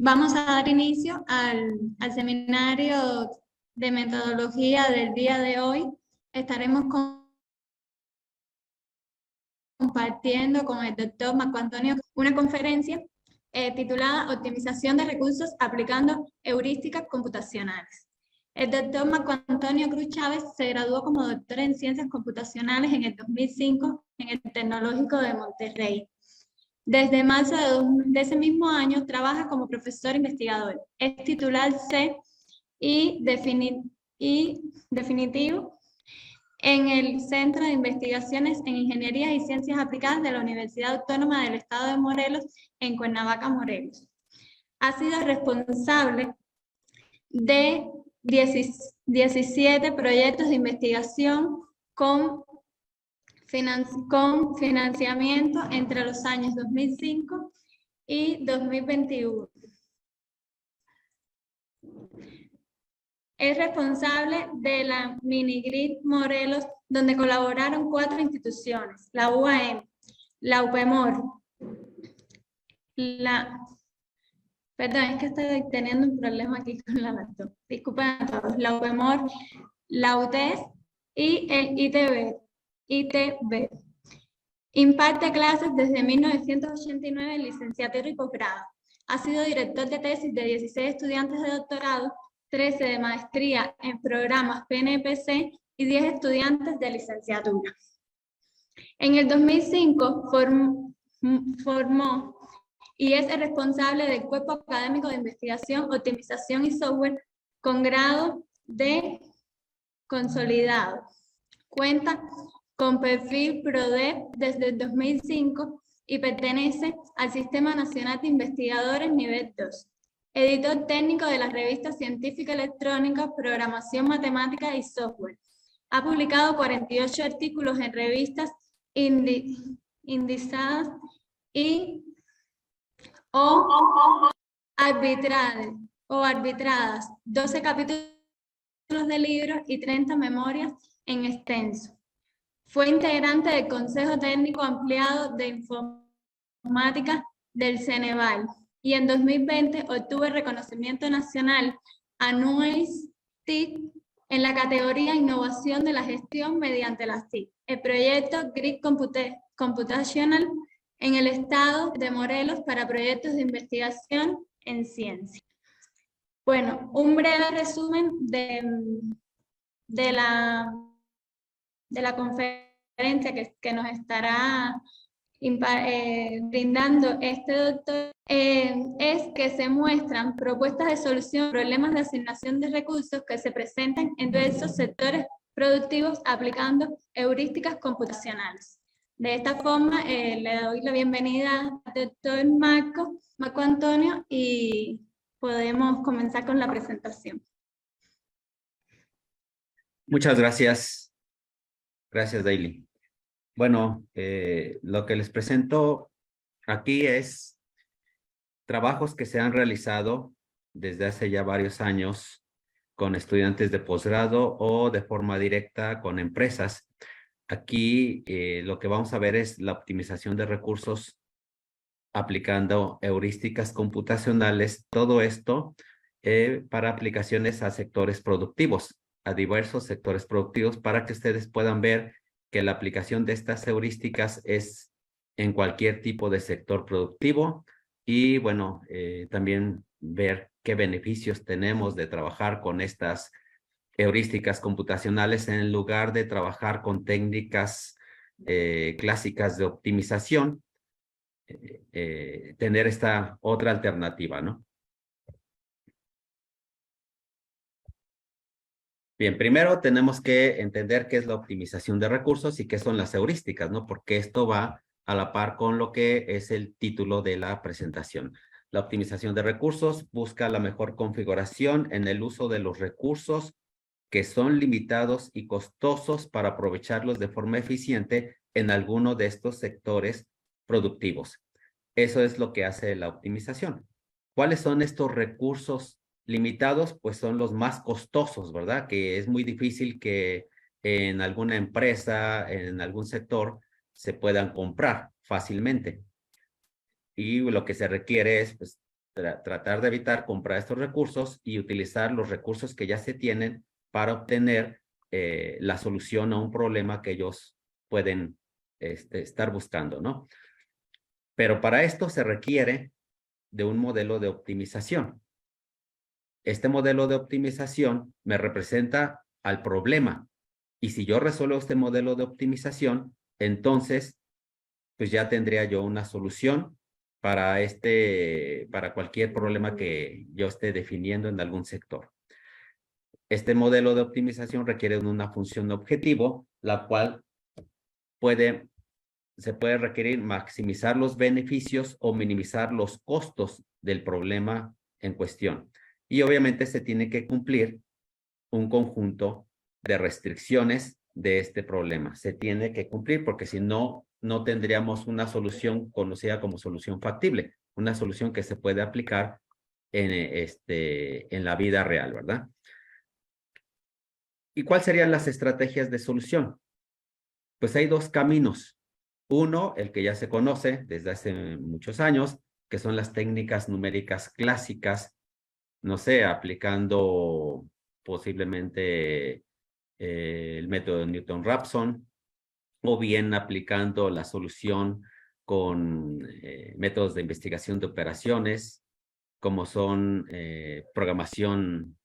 Vamos a dar inicio al seminario de metodología del día de hoy. Estaremos compartiendo con el doctor Marco Antonio una conferencia titulada Optimización de recursos aplicando heurísticas computacionales. El doctor Marco Antonio Cruz Chávez se graduó como doctor en Ciencias Computacionales en el 2005 en el Tecnológico de Monterrey. Desde marzo de ese mismo año trabaja como profesor investigador. Es titular C y definitivo en el Centro de Investigaciones en Ingeniería y Ciencias Aplicadas de la Universidad Autónoma del Estado de Morelos, en Cuernavaca, Morelos. Ha sido responsable de 17 proyectos de investigación con financiamiento entre los años 2005 y 2021. Es responsable de la Minigrid Morelos, donde colaboraron 4 instituciones: la UAM, la UPEMOR, perdón, es que estoy teniendo un problema aquí con la laptop. Disculpen a todos. La UPEMOR, la UTES y el ITB. Imparte clases desde 1989 en licenciatura y posgrado. Ha sido director de tesis de 16 estudiantes de doctorado, 13 de maestría en programas PNPC y 10 estudiantes de licenciatura. En el 2005 formó y es el responsable del Cuerpo Académico de Investigación, Optimización y Software con grado de consolidado. Cuenta con perfil PRODEP desde el 2005 y pertenece al Sistema Nacional de Investigadores Nivel 2. Editor técnico de la revista científica electrónica Programación Matemática y Software. Ha publicado 48 artículos en revistas indizadas o arbitradas, 12 capítulos de libros y 30 memorias en extenso. Fue integrante del Consejo Técnico Ampliado de Informática del Ceneval y en 2020 obtuvo el reconocimiento nacional Anues TIC en la categoría Innovación de la Gestión mediante las TIC. El proyecto Grid Computational en el estado de Morelos para proyectos de investigación en ciencia. Bueno, un breve resumen de la conferencia que nos estará brindando este doctor, es que se muestran propuestas de solución a problemas de asignación de recursos que se presentan en diversos sectores productivos aplicando heurísticas computacionales. De esta forma, le doy la bienvenida al doctor Marco Antonio y podemos comenzar con la presentación. Muchas gracias. Gracias, Daily. Bueno, lo que les presento aquí es trabajos que se han realizado desde hace ya varios años con estudiantes de posgrado o de forma directa con empresas. Aquí lo que vamos a ver es la optimización de recursos aplicando heurísticas computacionales, todo esto para aplicaciones a sectores productivos, a diversos sectores productivos, para que ustedes puedan ver que la aplicación de estas heurísticas es en cualquier tipo de sector productivo y, bueno, también ver qué beneficios tenemos de trabajar con estas heurísticas computacionales en lugar de trabajar con técnicas clásicas de optimización. Tener esta otra alternativa, ¿no? Bien, primero tenemos que entender qué es la optimización de recursos y qué son las heurísticas, ¿no? Porque esto va a la par con lo que es el título de la presentación. La optimización de recursos busca la mejor configuración en el uso de los recursos que son limitados y costosos para aprovecharlos de forma eficiente en alguno de estos sectores productivos. Eso es lo que hace la optimización. ¿Cuáles son estos recursos limitados? Pues son los más costosos, ¿verdad? Que es muy difícil que en alguna empresa, en algún sector, se puedan comprar fácilmente. Y lo que se requiere es pues, tratar de evitar comprar estos recursos y utilizar los recursos que ya se tienen para obtener la solución a un problema que ellos pueden estar buscando, ¿no? Pero para esto se requiere de un modelo de optimización. Este modelo de optimización me representa al problema. Y si yo resuelvo este modelo de optimización, entonces, pues ya tendría yo una solución para cualquier problema que yo esté definiendo en algún sector. Este modelo de optimización requiere de una función objetivo, la cual se puede requerir maximizar los beneficios o minimizar los costos del problema en cuestión. Y obviamente se tiene que cumplir un conjunto de restricciones de este problema. Se tiene que cumplir porque si no, no tendríamos una solución conocida como solución factible, una solución que se puede aplicar en la vida real, ¿verdad? ¿Y cuáles serían las estrategias de solución? Pues hay dos caminos. Uno, el que ya se conoce desde hace muchos años, que son las técnicas numéricas clásicas, no sé, aplicando posiblemente el método de Newton-Raphson, o bien aplicando la solución con métodos de investigación de operaciones, como son programación,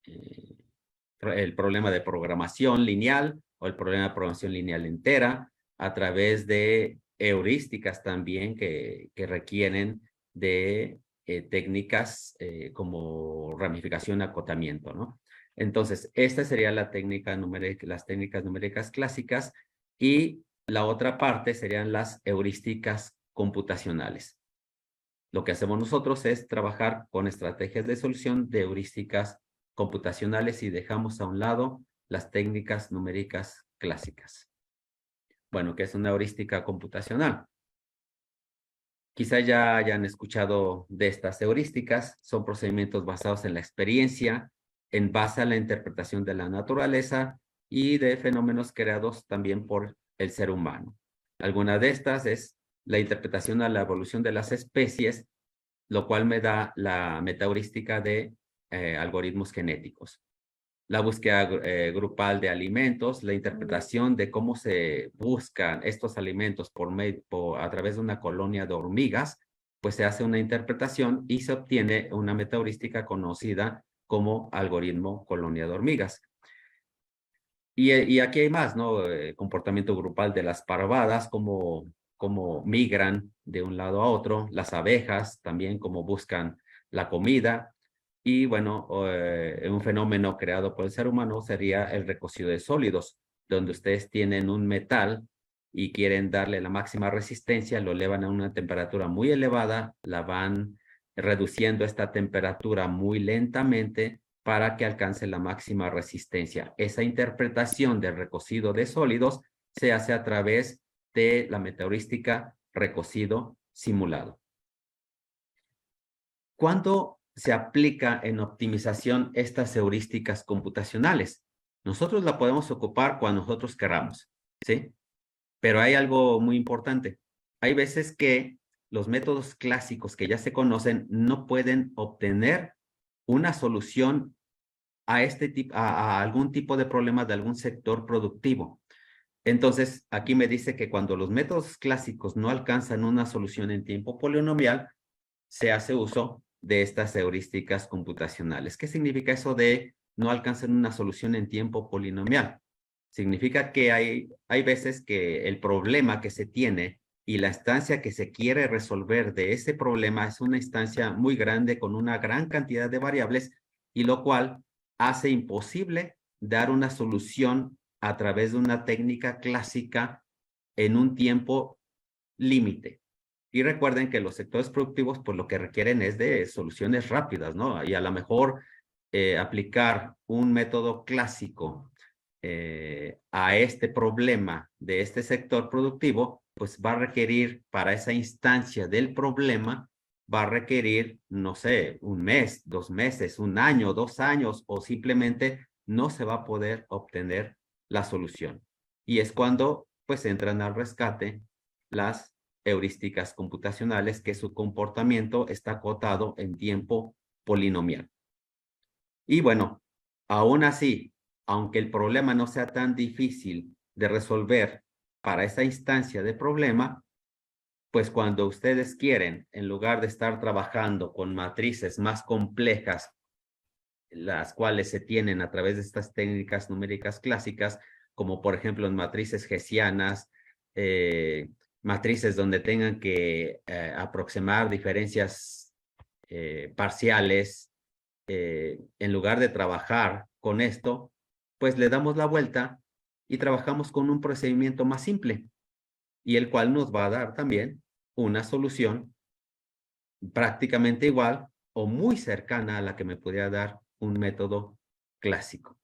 el problema de programación lineal o el problema de programación lineal entera, a través de heurísticas también que requieren de técnicas como ramificación y acotamiento, ¿no? Entonces, esta sería la técnica numérica, las técnicas numéricas clásicas, y la otra parte serían las heurísticas computacionales. Lo que hacemos nosotros es trabajar con estrategias de solución de heurísticas computacionales y dejamos a un lado las técnicas numéricas clásicas. Bueno, ¿qué es una heurística computacional? Quizá ya hayan escuchado de estas heurísticas. Son procedimientos basados en la experiencia, en base a la interpretación de la naturaleza y de fenómenos creados también por el ser humano. Alguna de estas es la interpretación a la evolución de las especies, lo cual me da la metaheurística de algoritmos genéticos. La búsqueda grupal de alimentos, la interpretación de cómo se buscan estos alimentos a través de una colonia de hormigas, pues se hace una interpretación y se obtiene una metaheurística conocida como algoritmo colonia de hormigas. Y aquí hay más, ¿no? Comportamiento grupal de las parvadas, cómo migran de un lado a otro, las abejas también, cómo buscan la comida. Y bueno, un fenómeno creado por el ser humano sería el recocido de sólidos, donde ustedes tienen un metal y quieren darle la máxima resistencia, lo elevan a una temperatura muy elevada, la van reduciendo esta temperatura muy lentamente para que alcance la máxima resistencia. Esa interpretación del recocido de sólidos se hace a través de la metaheurística recocido simulado. ¿Cuándo se aplica en optimización estas heurísticas computacionales? Nosotros la podemos ocupar cuando nosotros queramos, ¿sí? Pero hay algo muy importante. Hay veces que los métodos clásicos que ya se conocen no pueden obtener una solución a algún tipo de problema de algún sector productivo. Entonces, aquí me dice que cuando los métodos clásicos no alcanzan una solución en tiempo polinomial, se hace uso de estas heurísticas computacionales. ¿Qué significa eso de no alcanzan una solución en tiempo polinomial? Significa que hay veces que el problema que se tiene y la instancia que se quiere resolver de ese problema es una instancia muy grande con una gran cantidad de variables, y lo cual hace imposible dar una solución a través de una técnica clásica en un tiempo límite. Y recuerden que los sectores productivos, pues lo que requieren es de soluciones rápidas, ¿no? Y a lo mejor aplicar un método clásico a este problema de este sector productivo, pues va a requerir para esa instancia del problema, va a requerir, no sé, un mes, 2 meses, 1 año, 2 años, o simplemente no se va a poder obtener la solución. Y es cuando pues entran al rescate las heurísticas computacionales que su comportamiento está acotado en tiempo polinomial. Y bueno, aún así, aunque el problema no sea tan difícil de resolver para esa instancia de problema, pues cuando ustedes quieren, en lugar de estar trabajando con matrices más complejas, las cuales se tienen a través de estas técnicas numéricas clásicas, como por ejemplo en matrices hessianas, matrices donde tengan que aproximar diferencias parciales, en lugar de trabajar con esto, pues le damos la vuelta y trabajamos con un procedimiento más simple, y el cual nos va a dar también una solución prácticamente igual o muy cercana a la que me podría dar un método clásico.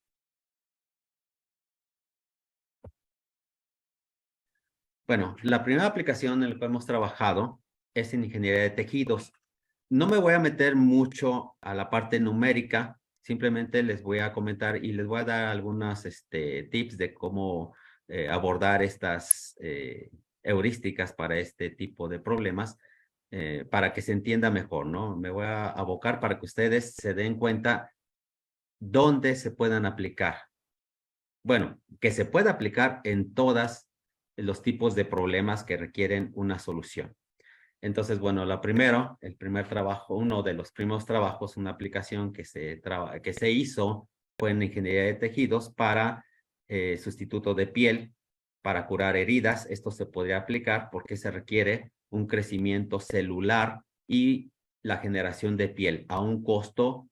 Bueno, la primera aplicación en la que hemos trabajado es en ingeniería de tejidos. No me voy a meter mucho a la parte numérica, simplemente les voy a comentar y les voy a dar algunos tips de cómo abordar estas heurísticas para este tipo de problemas, para que se entienda mejor, ¿no? Me voy a abocar para que ustedes se den cuenta dónde se puedan aplicar. Bueno, que se pueda aplicar en todos los tipos de problemas que requieren una solución. Entonces, bueno, el primer trabajo, uno de los primeros trabajos, una aplicación que se hizo fue en ingeniería de tejidos para sustituto de piel, para curar heridas. Esto se podría aplicar porque se requiere un crecimiento celular y la generación de piel a un costo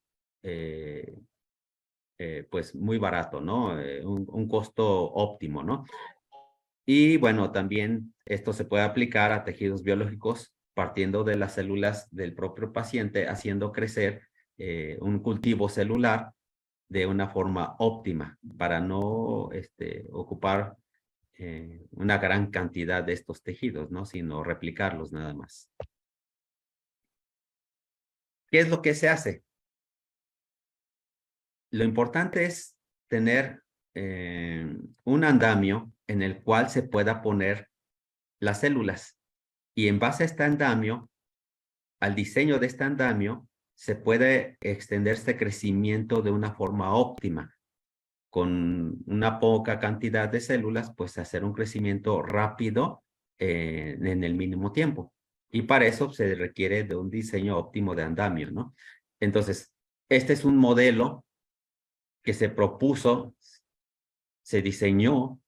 pues muy barato, ¿no? Un costo óptimo, ¿no? Y bueno, también esto se puede aplicar a tejidos biológicos partiendo de las células del propio paciente, haciendo crecer un cultivo celular de una forma óptima para no ocupar una gran cantidad de estos tejidos, ¿no? Sino replicarlos nada más. ¿Qué es lo que se hace? Lo importante es tener un andamio en el cual se pueda poner las células. Y en base a este andamio, al diseño de este andamio, se puede extender este crecimiento de una forma óptima. Con una poca cantidad de células, pues hacer un crecimiento rápido en el mínimo tiempo. Y para eso se requiere de un diseño óptimo de andamio, ¿no? Entonces, este es un modelo que se propuso, se diseñó,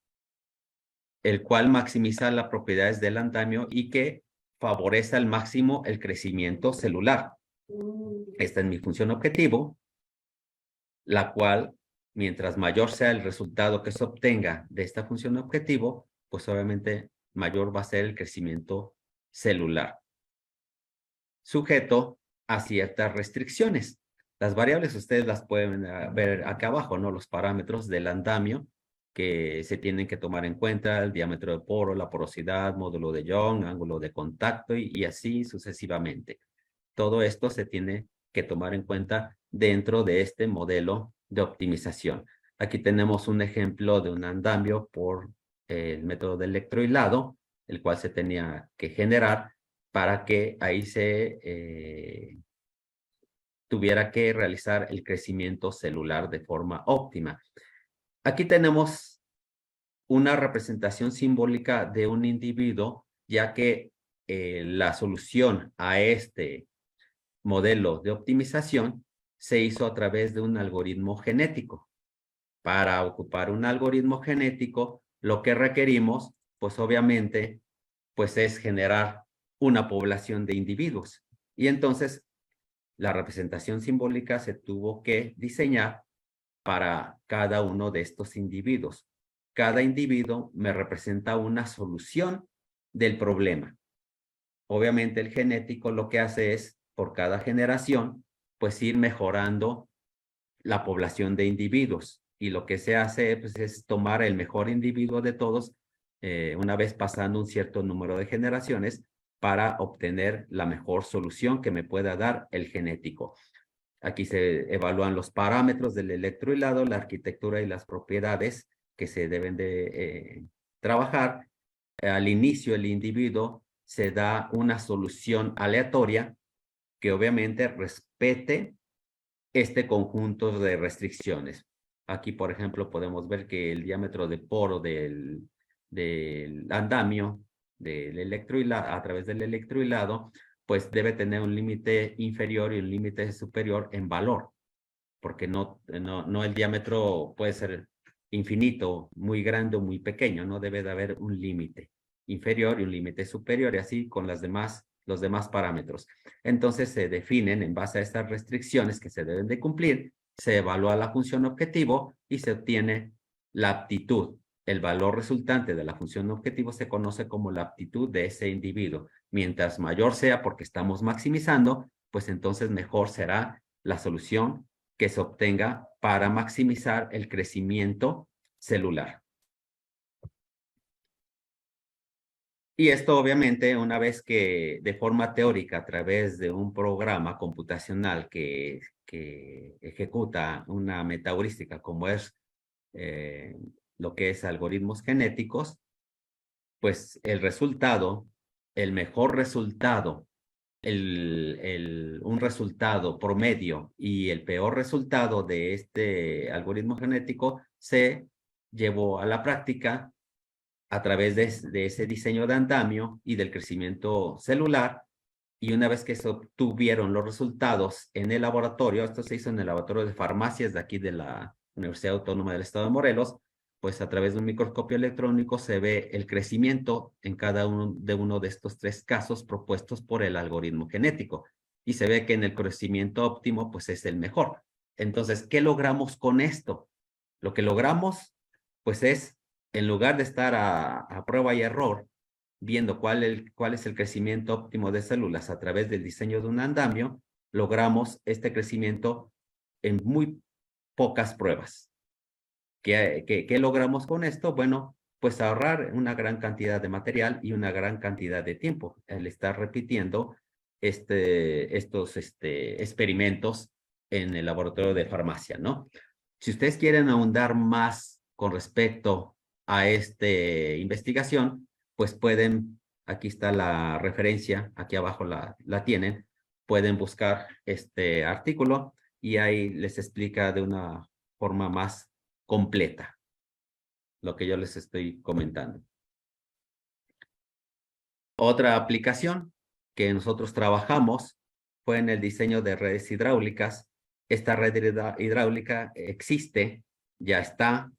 el cual maximiza las propiedades del andamio y que favorece al máximo el crecimiento celular. Esta es mi función objetivo, la cual, mientras mayor sea el resultado que se obtenga de esta función objetivo, pues obviamente mayor va a ser el crecimiento celular, sujeto a ciertas restricciones. Las variables ustedes las pueden ver acá abajo, ¿no? Los parámetros del andamio que se tienen que tomar en cuenta: el diámetro de poro, la porosidad, módulo de Young, ángulo de contacto y así sucesivamente. Todo esto se tiene que tomar en cuenta dentro de este modelo de optimización. Aquí tenemos un ejemplo de un andamio por el método de electrohilado, el cual se tenía que generar para que ahí se tuviera que realizar el crecimiento celular de forma óptima. Aquí tenemos una representación simbólica de un individuo, ya que la solución a este modelo de optimización se hizo a través de un algoritmo genético. Para ocupar un algoritmo genético, lo que requerimos, pues obviamente, pues es generar una población de individuos. Y entonces, la representación simbólica se tuvo que diseñar para cada uno de estos individuos. Cada individuo me representa una solución del problema. Obviamente el genético lo que hace es, por cada generación, pues ir mejorando la población de individuos. Y lo que se hace pues, es tomar el mejor individuo de todos, una vez pasando un cierto número de generaciones, para obtener la mejor solución que me pueda dar el genético. Aquí se evalúan los parámetros del electrohilado, la arquitectura y las propiedades que se deben de trabajar. Al inicio, el individuo se da una solución aleatoria que obviamente respete este conjunto de restricciones. Aquí, por ejemplo, podemos ver que el diámetro de poro del andamio a través del electrohilado, pues debe tener un límite inferior y un límite superior en valor, porque no el diámetro puede ser infinito, muy grande o muy pequeño, no debe de haber un límite inferior y un límite superior, y así con los demás parámetros. Entonces se definen en base a estas restricciones que se deben de cumplir, se evalúa la función objetivo y se obtiene la aptitud. El valor resultante de la función objetivo se conoce como la aptitud de ese individuo. Mientras mayor sea, porque estamos maximizando, pues entonces mejor será la solución que se obtenga para maximizar el crecimiento celular. Y esto obviamente una vez que de forma teórica a través de un programa computacional que ejecuta una metaheurística como es lo que es algoritmos genéticos, pues el resultado, el mejor resultado, un resultado promedio y el peor resultado de este algoritmo genético se llevó a la práctica a través de ese diseño de andamio y del crecimiento celular. Y una vez que se obtuvieron los resultados en el laboratorio, esto se hizo en el laboratorio de farmacias de aquí de la Universidad Autónoma del Estado de Morelos, pues a través de un microscopio electrónico se ve el crecimiento en cada uno de estos 3 casos propuestos por el algoritmo genético. Y se ve que en el crecimiento óptimo, pues es el mejor. Entonces, ¿qué logramos con esto? Lo que logramos, pues es, en lugar de estar a prueba y error, viendo cuál es el crecimiento óptimo de células a través del diseño de un andamio, logramos este crecimiento en muy pocas pruebas. ¿Qué logramos con esto? Bueno, pues ahorrar una gran cantidad de material y una gran cantidad de tiempo al estar repitiendo estos experimentos en el laboratorio de farmacia, ¿no? Si ustedes quieren ahondar más con respecto a esta investigación, pues pueden, aquí está la referencia, aquí abajo la tienen, pueden buscar este artículo y ahí les explica de una forma más completa lo que yo les estoy comentando. Otra aplicación que nosotros trabajamos fue en el diseño de redes hidráulicas. Esta red hidráulica existe, ya está,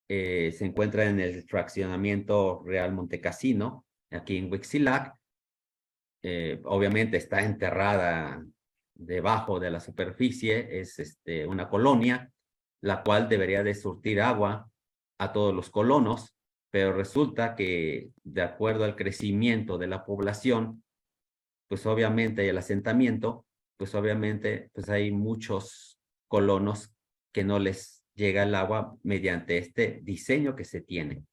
se encuentra en el fraccionamiento Real Montecasino, aquí en Huixquilac. Obviamente está enterrada debajo de la superficie, es una colonia, la cual debería de surtir agua a todos los colonos, pero resulta que de acuerdo al crecimiento de la población, pues obviamente, y el asentamiento, pues obviamente, pues hay muchos colonos que no les llega el agua mediante este diseño que se tiene.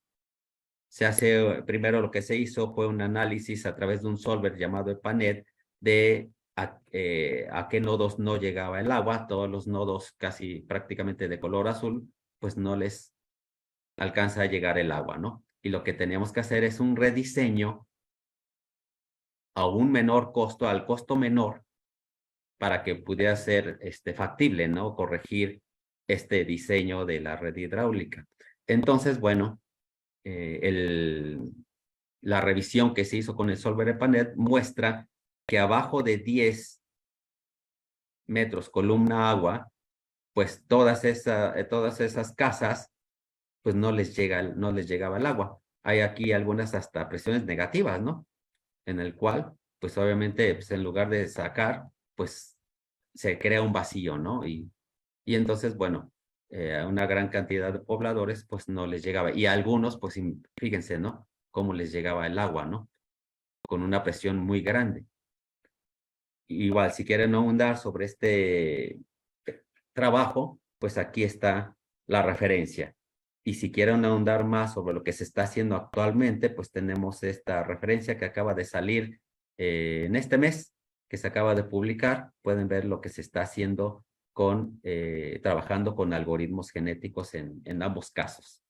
Primero lo que se hizo fue un análisis a través de un solver llamado EPANET de a qué nodos no llegaba el agua. Todos los nodos casi prácticamente de color azul, pues no les alcanza a llegar el agua, ¿no? Y lo que teníamos que hacer es un rediseño a un menor costo, al costo menor, para que pudiera ser factible, ¿no? Corregir este diseño de la red hidráulica. Entonces, bueno, la revisión que se hizo con el solver EPANET muestra que abajo de 10 metros columna agua, pues todas esas casas, pues no les llegaba el agua. Hay aquí algunas hasta presiones negativas, ¿no? En el cual, pues obviamente, pues en lugar de sacar, pues se crea un vacío, ¿no? Y entonces, bueno, a una gran cantidad de pobladores, pues no les llegaba. Y a algunos, pues fíjense, ¿no? Cómo les llegaba el agua, ¿no? Con una presión muy grande. Igual, si quieren ahondar sobre este trabajo, pues aquí está la referencia. Y si quieren ahondar más sobre lo que se está haciendo actualmente, pues tenemos esta referencia que acaba de salir en este mes, que se acaba de publicar. Pueden ver lo que se está haciendo trabajando con algoritmos genéticos en ambos casos.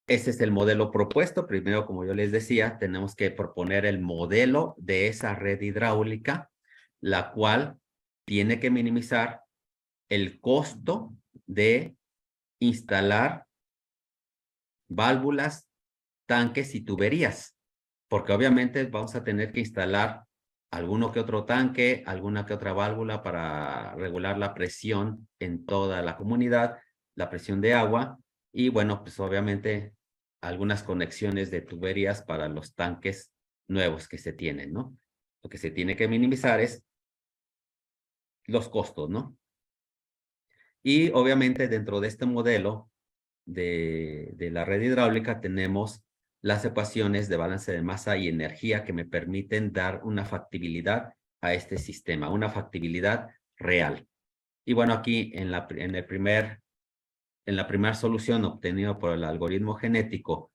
Ese es el modelo propuesto. Primero, como yo les decía, tenemos que proponer el modelo de esa red hidráulica, la cual tiene que minimizar el costo de instalar válvulas, tanques y tuberías, porque obviamente vamos a tener que instalar alguno que otro tanque, alguna que otra válvula para regular la presión en toda la comunidad, la presión de agua y bueno, pues obviamente algunas conexiones de tuberías para los tanques nuevos que se tienen, ¿no? Lo que se tiene que minimizar es los costos, ¿no? Y obviamente dentro de este modelo de la red hidráulica tenemos las ecuaciones de balance de masa y energía que me permiten dar una factibilidad a este sistema, una factibilidad real. Y bueno, aquí en la primera solución obtenida por el algoritmo genético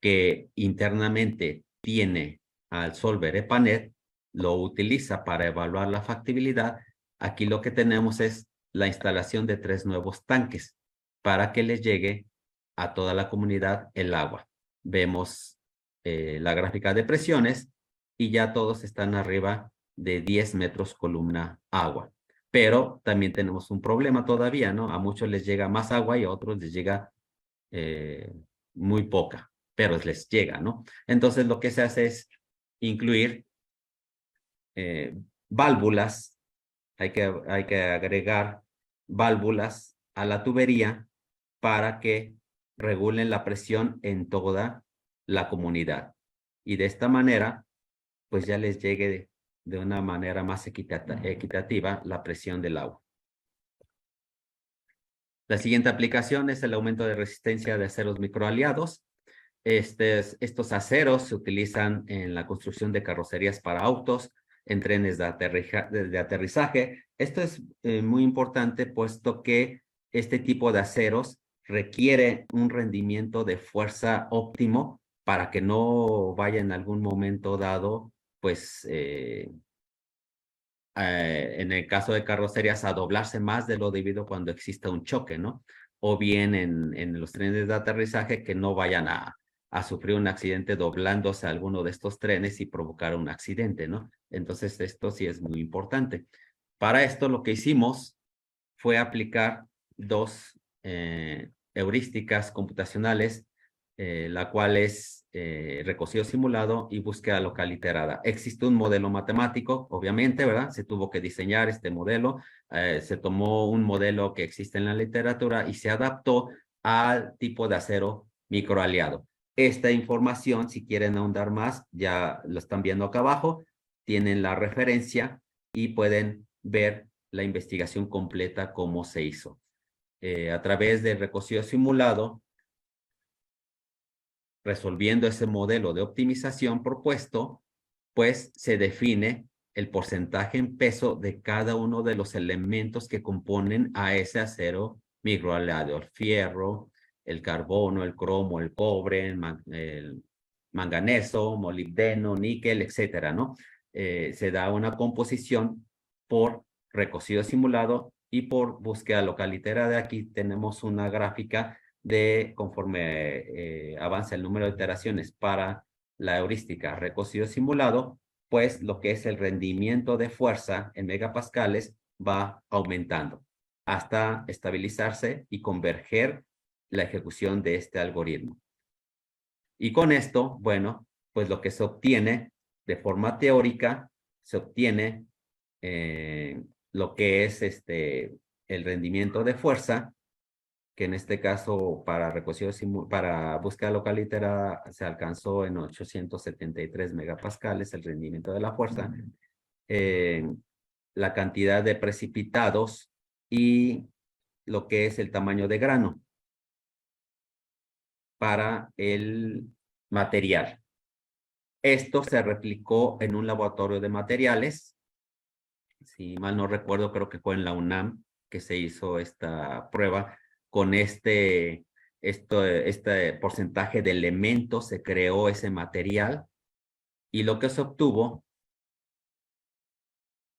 que internamente tiene al solver EPANET, lo utiliza para evaluar la factibilidad. Aquí lo que tenemos es la instalación de 3 nuevos tanques para que les llegue a toda la comunidad el agua. Vemos la gráfica de presiones y ya todos están arriba de 10 metros columna agua. Pero también tenemos un problema todavía, ¿no? A muchos les llega más agua y a otros les llega muy poca, pero les llega, ¿no? Entonces lo que se hace es incluir válvulas, hay que agregar válvulas a la tubería para que regulen la presión en toda la comunidad. Y de esta manera, pues ya les llegue de una manera más equitativa la presión del agua. La siguiente aplicación es el aumento de resistencia de aceros microaliados. Estos aceros se utilizan en la construcción de carrocerías para autos, en trenes de aterrizaje. Esto es muy importante puesto que este tipo de aceros requiere un rendimiento de fuerza óptimo para que no vaya en algún momento dado, pues en el caso de carrocerías, a doblarse más de lo debido cuando exista un choque, ¿no? O bien en los trenes de aterrizaje que no vayan a sufrir un accidente doblándose a alguno de estos trenes y provocar un accidente, ¿no? Entonces, esto sí es muy importante. Para esto, lo que hicimos fue aplicar 2 heurísticas computacionales, la cual es recocido simulado y búsqueda local iterada. Existe un modelo matemático, obviamente, ¿verdad? Se tuvo que diseñar este modelo, se tomó un modelo que existe en la literatura y se adaptó al tipo de acero microaliado. Esta información, si quieren ahondar más, ya lo están viendo acá abajo, tienen la referencia y pueden ver la investigación completa cómo se hizo. A través del recocido simulado, resolviendo ese modelo de optimización propuesto, pues se define el porcentaje en peso de cada uno de los elementos que componen a ese acero microaliado, el fierro, el carbono, el cromo, el cobre, el manganeso, molibdeno, níquel, etcétera, ¿no? Se da una composición por recocido simulado y por búsqueda local iterada. Aquí tenemos una gráfica de conforme avanza el número de iteraciones para la heurística recocido simulado, pues lo que es el rendimiento de fuerza en megapascales va aumentando hasta estabilizarse y converger la ejecución de este algoritmo. Y con esto, bueno, pues lo que se obtiene de forma teórica, se obtiene lo que es el rendimiento de fuerza, que en este caso para para búsqueda local iterada se alcanzó en 873 megapascales el rendimiento de la fuerza, la cantidad de precipitados y lo que es el tamaño de grano para el material. Esto se replicó en un laboratorio de materiales. Si mal no recuerdo, creo que fue en la UNAM que se hizo esta prueba. Con este porcentaje de elementos se creó ese material y lo que se obtuvo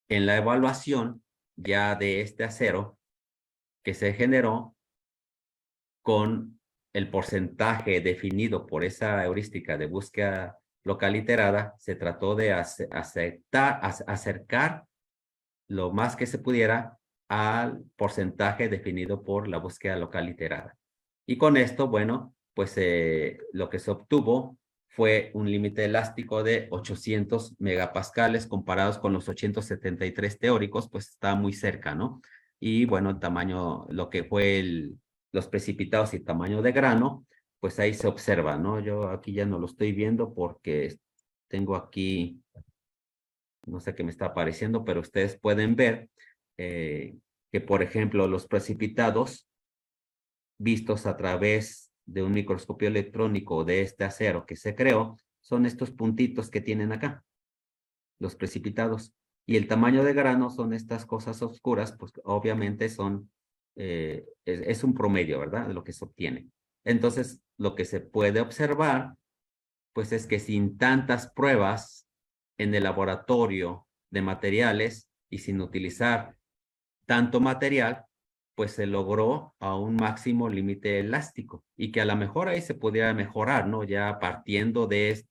en la evaluación ya de este acero que se generó con el porcentaje definido por esa heurística de búsqueda local iterada, se trató de acercar lo más que se pudiera al porcentaje definido por la búsqueda local iterada. Y con esto, bueno, pues lo que se obtuvo fue un límite elástico de 800 megapascales comparados con los 873 teóricos, pues está muy cerca, ¿no? Y bueno, el tamaño, lo que fue los precipitados y tamaño de grano, pues ahí se observa, ¿no? Yo aquí ya no lo estoy viendo porque tengo aquí, no sé qué me está apareciendo, pero ustedes pueden ver que, por ejemplo, los precipitados vistos a través de un microscopio electrónico de este acero que se creó, son estos puntitos que tienen acá, los precipitados. Y el tamaño de grano son estas cosas oscuras, pues obviamente son, es un promedio, ¿verdad? De lo que se obtiene. Entonces, lo que se puede observar, pues es que sin tantas pruebas en el laboratorio de materiales y sin utilizar tanto material, pues se logró a un máximo límite elástico y que a lo mejor ahí se podría mejorar, ¿no? Ya partiendo de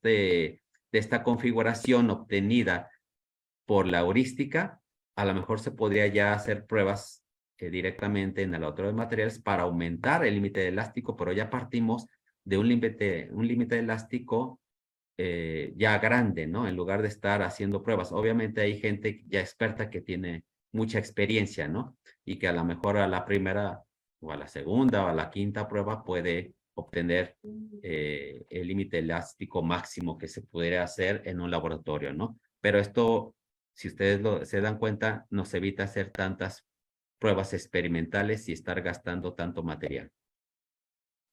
esta configuración obtenida por la heurística, a lo mejor se podría ya hacer pruebas directamente en el laboratorio de materiales para aumentar el límite elástico, pero ya partimos de un límite elástico ya grande, ¿no? En lugar de estar haciendo pruebas. Obviamente hay gente ya experta que tiene mucha experiencia, ¿no? Y que a lo mejor a la primera o a la segunda o a la quinta prueba puede obtener el límite elástico máximo que se pudiera hacer en un laboratorio, ¿no? Pero esto, si ustedes se dan cuenta, nos evita hacer tantas pruebas experimentales y estar gastando tanto material.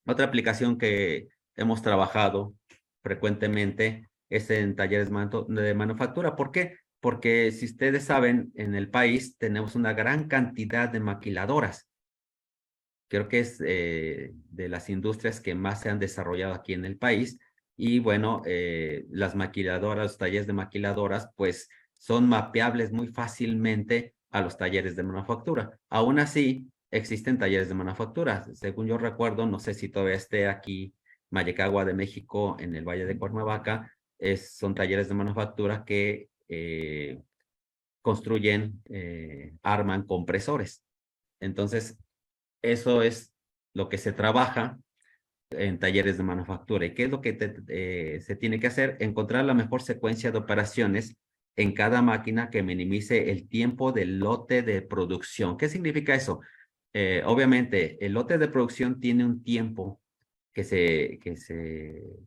Otra aplicación que hemos trabajado frecuentemente es en talleres de manufactura. ¿Por qué? Porque si ustedes saben, en el país tenemos una gran cantidad de maquiladoras. Creo que es de las industrias que más se han desarrollado aquí en el país. Y bueno, las maquiladoras, los talleres de maquiladoras, pues son mapeables muy fácilmente a los talleres de manufactura. Aún así, existen talleres de manufactura. Según yo recuerdo, no sé si todavía esté aquí Vallecagua de México, en el Valle de Cuernavaca, son talleres de manufactura que construyen, arman compresores. Entonces, eso es lo que se trabaja en talleres de manufactura. ¿Y qué es lo que se tiene que hacer? Encontrar la mejor secuencia de operaciones en cada máquina que minimice el tiempo del lote de producción. ¿Qué significa eso? Obviamente, el lote de producción tiene un tiempo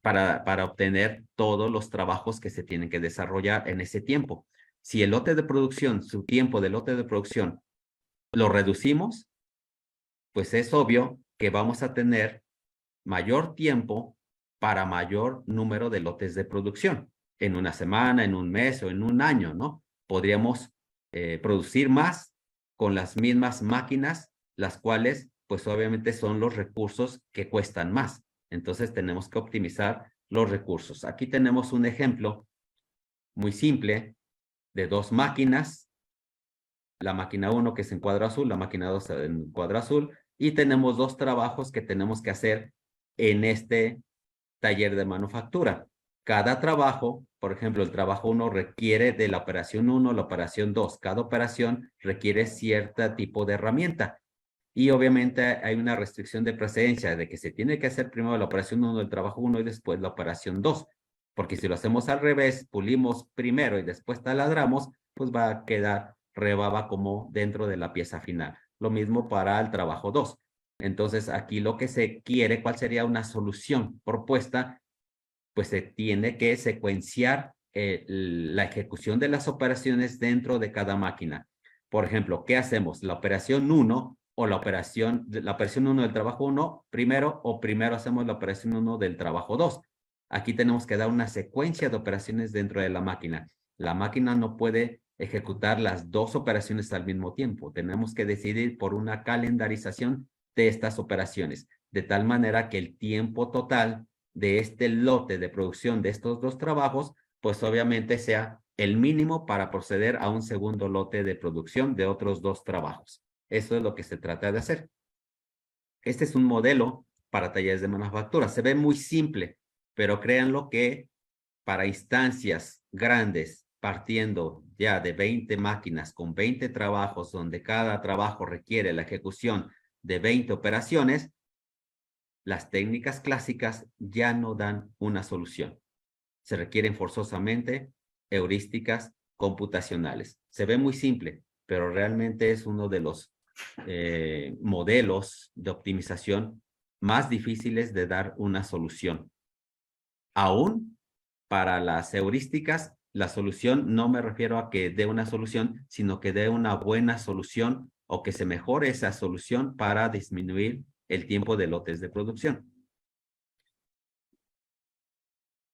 para obtener todos los trabajos que se tienen que desarrollar en ese tiempo. Si el lote de producción, su tiempo de lote de producción, lo reducimos, pues es obvio que vamos a tener mayor tiempo para mayor número de lotes de producción. En una semana, en un mes o en un año, ¿no? Podríamos producir más con las mismas máquinas, las cuales, pues obviamente son los recursos que cuestan más. Entonces tenemos que optimizar los recursos. Aquí tenemos un ejemplo muy simple de dos máquinas. La máquina 1 que es en cuadro azul, la máquina 2 en cuadro azul, y tenemos dos trabajos que tenemos que hacer en este taller de manufactura. Cada trabajo, por ejemplo, el trabajo 1 requiere de la operación 1, la operación 2. Cada operación requiere cierto tipo de herramienta. Y obviamente hay una restricción de precedencia de que se tiene que hacer primero la operación 1 del trabajo 1 y después la operación 2. Porque si lo hacemos al revés, pulimos primero y después taladramos, pues va a quedar rebaba como dentro de la pieza final. Lo mismo para el trabajo 2. Entonces, aquí lo que se quiere, ¿cuál sería una solución propuesta? Pues se tiene que secuenciar la ejecución de las operaciones dentro de cada máquina. Por ejemplo, ¿qué hacemos? La operación 1 o la operación 1 del trabajo 1 primero, o primero hacemos la operación 1 del trabajo 2. Aquí tenemos que dar una secuencia de operaciones dentro de la máquina. La máquina no puede ejecutar las dos operaciones al mismo tiempo. Tenemos que decidir por una calendarización de estas operaciones, de tal manera que el tiempo total de este lote de producción de estos dos trabajos, pues obviamente sea el mínimo para proceder a un segundo lote de producción de otros dos trabajos. Eso es lo que se trata de hacer. Este es un modelo para talleres de manufactura. Se ve muy simple, pero créanlo que para instancias grandes, partiendo ya de 20 máquinas con 20 trabajos, donde cada trabajo requiere la ejecución de 20 operaciones, las técnicas clásicas ya no dan una solución. Se requieren forzosamente heurísticas computacionales. Se ve muy simple, pero realmente es uno de los modelos de optimización más difíciles de dar una solución. Aún para las heurísticas, la solución no me refiero a que dé una solución, sino que dé una buena solución o que se mejore esa solución para disminuir el tiempo de lotes de producción.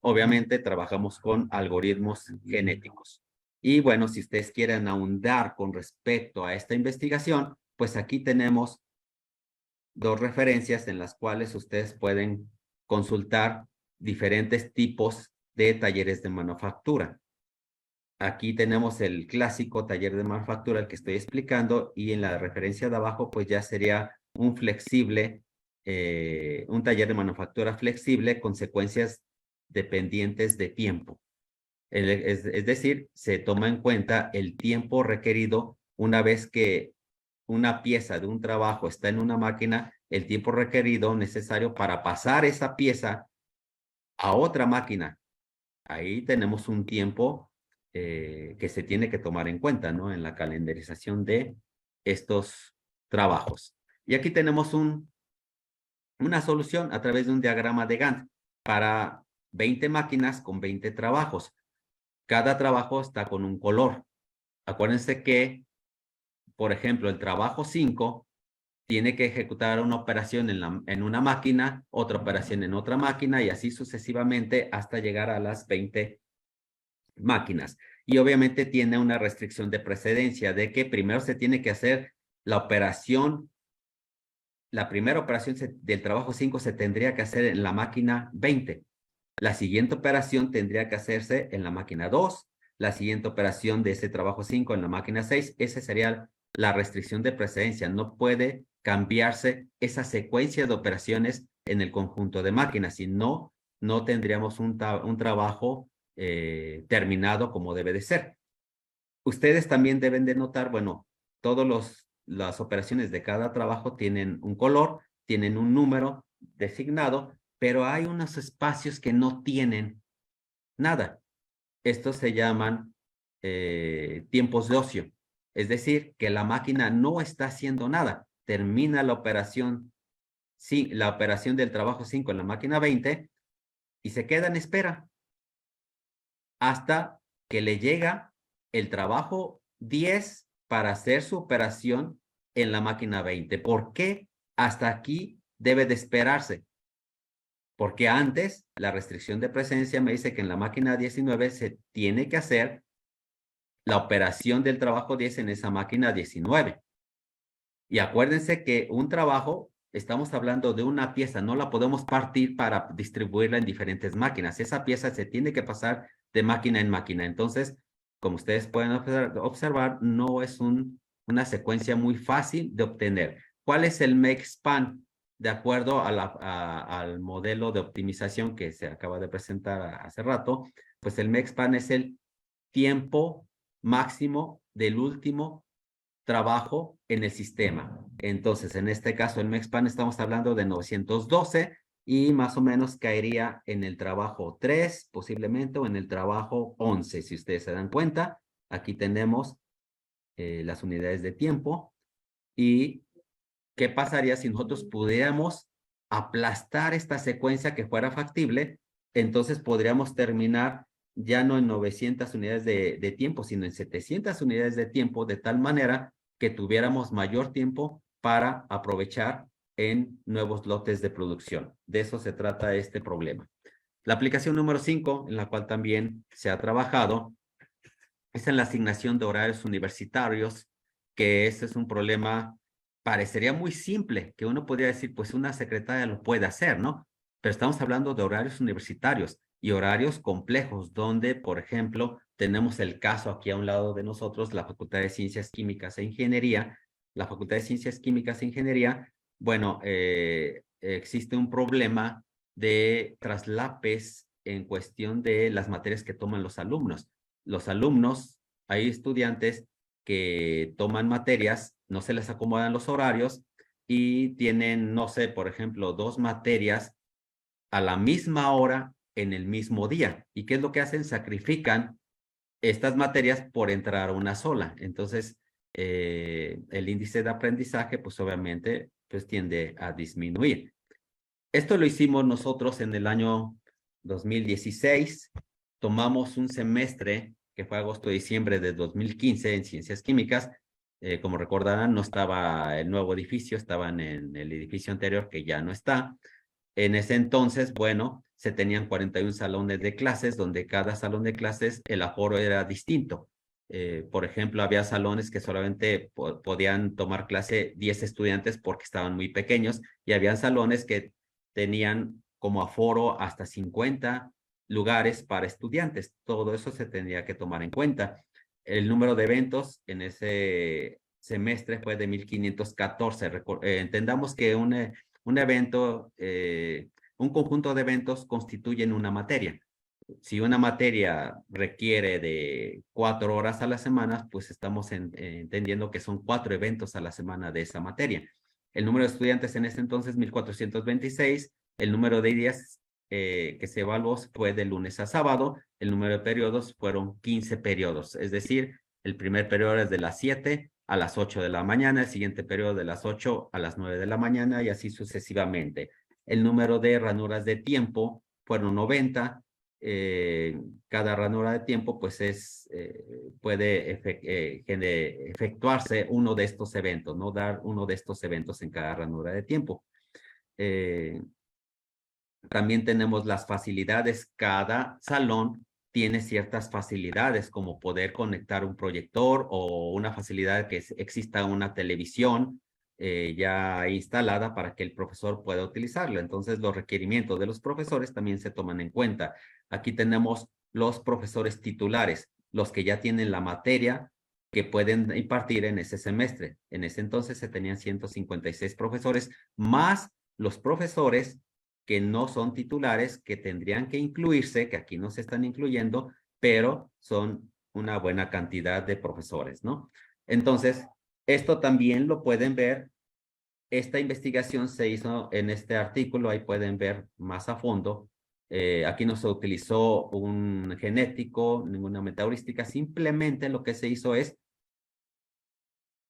Obviamente trabajamos con algoritmos genéticos. Y bueno, si ustedes quieren ahondar con respecto a esta investigación, pues aquí tenemos dos referencias en las cuales ustedes pueden consultar diferentes tipos de talleres de manufactura. Aquí tenemos el clásico taller de manufactura, el que estoy explicando, y en la referencia de abajo, pues ya sería un flexible, un taller de manufactura flexible con secuencias dependientes de tiempo. Es decir, se toma en cuenta el tiempo requerido una vez que una pieza de un trabajo está en una máquina, el tiempo requerido necesario para pasar esa pieza a otra máquina. Ahí tenemos un tiempo que se tiene que tomar en cuenta, ¿no? En la calendarización de estos trabajos. Y aquí tenemos una solución a través de un diagrama de Gantt para 20 máquinas con 20 trabajos. Cada trabajo está con un color. Acuérdense que, por ejemplo, el trabajo 5 tiene que ejecutar una operación en una máquina, otra operación en otra máquina y así sucesivamente hasta llegar a las 20 máquinas. Y obviamente tiene una restricción de precedencia de que primero se tiene que hacer la operación, la primera operación del trabajo 5 se tendría que hacer en la máquina 20. La siguiente operación tendría que hacerse en la máquina 2, la siguiente operación de ese trabajo 5 en la máquina 6. Esa sería la restricción de precedencia. No puede cambiarse esa secuencia de operaciones en el conjunto de máquinas, si no, no tendríamos un trabajo terminado como debe de ser. Ustedes también deben de notar, bueno, todas las operaciones de cada trabajo tienen un color, tienen un número designado, pero hay unos espacios que no tienen nada. Estos se llaman tiempos de ocio. Es decir, que la máquina no está haciendo nada. Termina la operación, sí, la operación del trabajo 5 en la máquina 20 y se queda en espera hasta que le llega el trabajo 10 para hacer su operación en la máquina 20. ¿Por qué hasta aquí debe de esperarse? Porque antes la restricción de presencia me dice que en la máquina 19 se tiene que hacer la operación del trabajo 10 en esa máquina 19. Y acuérdense que un trabajo, estamos hablando de una pieza, no la podemos partir para distribuirla en diferentes máquinas. Esa pieza se tiene que pasar de máquina en máquina. Entonces, como ustedes pueden observar, no es una secuencia muy fácil de obtener. ¿Cuál es el make span? De acuerdo al modelo de optimización que se acaba de presentar hace rato, pues el make span es el tiempo máximo del último trabajo en el sistema. Entonces, en este caso, el MEXPAN estamos hablando de 912 y más o menos caería en el trabajo 3, posiblemente, o en el trabajo 11, si ustedes se dan cuenta. Aquí tenemos las unidades de tiempo. ¿Y qué pasaría si nosotros pudiéramos aplastar esta secuencia que fuera factible? Entonces podríamos terminar ya no en 900 unidades de tiempo, sino en 700 unidades de tiempo, de tal manera que tuviéramos mayor tiempo para aprovechar en nuevos lotes de producción. De eso se trata este problema. La aplicación número 5, en la cual también se ha trabajado, es en la asignación de horarios universitarios, que ese es un problema, parecería muy simple, que uno podría decir, pues una secretaria lo puede hacer, ¿no? Pero estamos hablando de horarios universitarios y horarios complejos, donde, por ejemplo, tenemos el caso aquí a un lado de nosotros, la Facultad de Ciencias Químicas e Ingeniería. La Facultad de Ciencias Químicas e Ingeniería, bueno, existe un problema de traslapes en cuestión de las materias que toman los alumnos. Los alumnos, hay estudiantes que toman materias, no se les acomodan los horarios y tienen, no sé, por ejemplo, 2 materias a la misma hora en el mismo día. ¿Y qué es lo que hacen? Sacrifican estas materias por entrar a una sola. Entonces, el índice de aprendizaje, pues obviamente, pues tiende a disminuir. Esto lo hicimos nosotros en el año 2016. Tomamos un semestre que fue agosto-diciembre de 2015 en Ciencias Químicas. Como recordarán, no estaba el nuevo edificio, estaban en el edificio anterior que ya no está. En ese entonces, bueno, se tenían 41 salones de clases, donde cada salón de clases el aforo era distinto. Por ejemplo, había salones que solamente podían tomar clase 10 estudiantes porque estaban muy pequeños, y había salones que tenían como aforo hasta 50 lugares para estudiantes. Todo eso se tendría que tomar en cuenta. El número de eventos en ese semestre fue de 1514. Entendamos que un evento, un conjunto de eventos constituyen una materia. Si una materia requiere de 4 horas a la semana, pues estamos entendiendo que son 4 eventos a la semana de esa materia. El número de estudiantes en ese entonces, 1426. El número de días que se evaluó fue de lunes a sábado. El número de periodos fueron 15 periodos. Es decir, el primer periodo es de las 7 a las 8 de la mañana, el siguiente periodo de las 8 a las 9 de la mañana y así sucesivamente. El número de ranuras de tiempo fueron 90. Cada ranura de tiempo pues puede efectuarse uno de estos eventos, ¿no? Dar uno de estos eventos en cada ranura de tiempo. También tenemos las facilidades. Cada salón tiene ciertas facilidades, como poder conectar un proyector o una facilidad que exista una televisión ya instalada para que el profesor pueda utilizarlo. Entonces, los requerimientos de los profesores también se toman en cuenta. Aquí tenemos los profesores titulares, los que ya tienen la materia que pueden impartir en ese semestre. En ese entonces se tenían 156 profesores, más los profesores que no son titulares, que tendrían que incluirse, que aquí no se están incluyendo, pero son una buena cantidad de profesores, ¿no? Entonces, esto también lo pueden ver. Esta investigación se hizo en este artículo, ahí pueden ver más a fondo. Aquí no se utilizó un genético, ninguna metaheurística, simplemente lo que se hizo es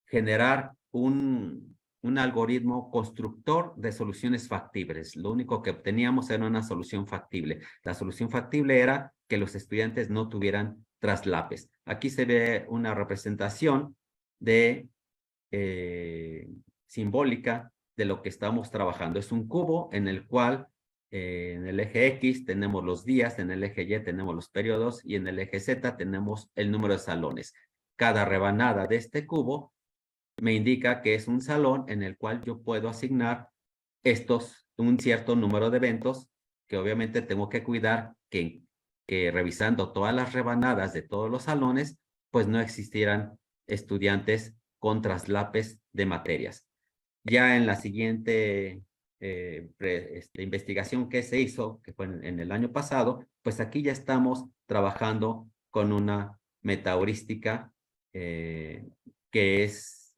generar un algoritmo constructor de soluciones factibles. Lo único que obteníamos era una solución factible. La solución factible era que los estudiantes no tuvieran traslapes. Aquí se ve una representación de simbólica de lo que estamos trabajando. Es un cubo en el cual en el eje X tenemos los días, en el eje Y tenemos los periodos y en el eje Z tenemos el número de salones. Cada rebanada de este cubo me indica que es un salón en el cual yo puedo asignar un cierto número de eventos, que obviamente tengo que cuidar que revisando todas las rebanadas de todos los salones, pues no existieran estudiantes con traslapes de materias. Ya en la siguiente investigación que se hizo, que fue en el año pasado, pues aquí ya estamos trabajando con una metaheurística que es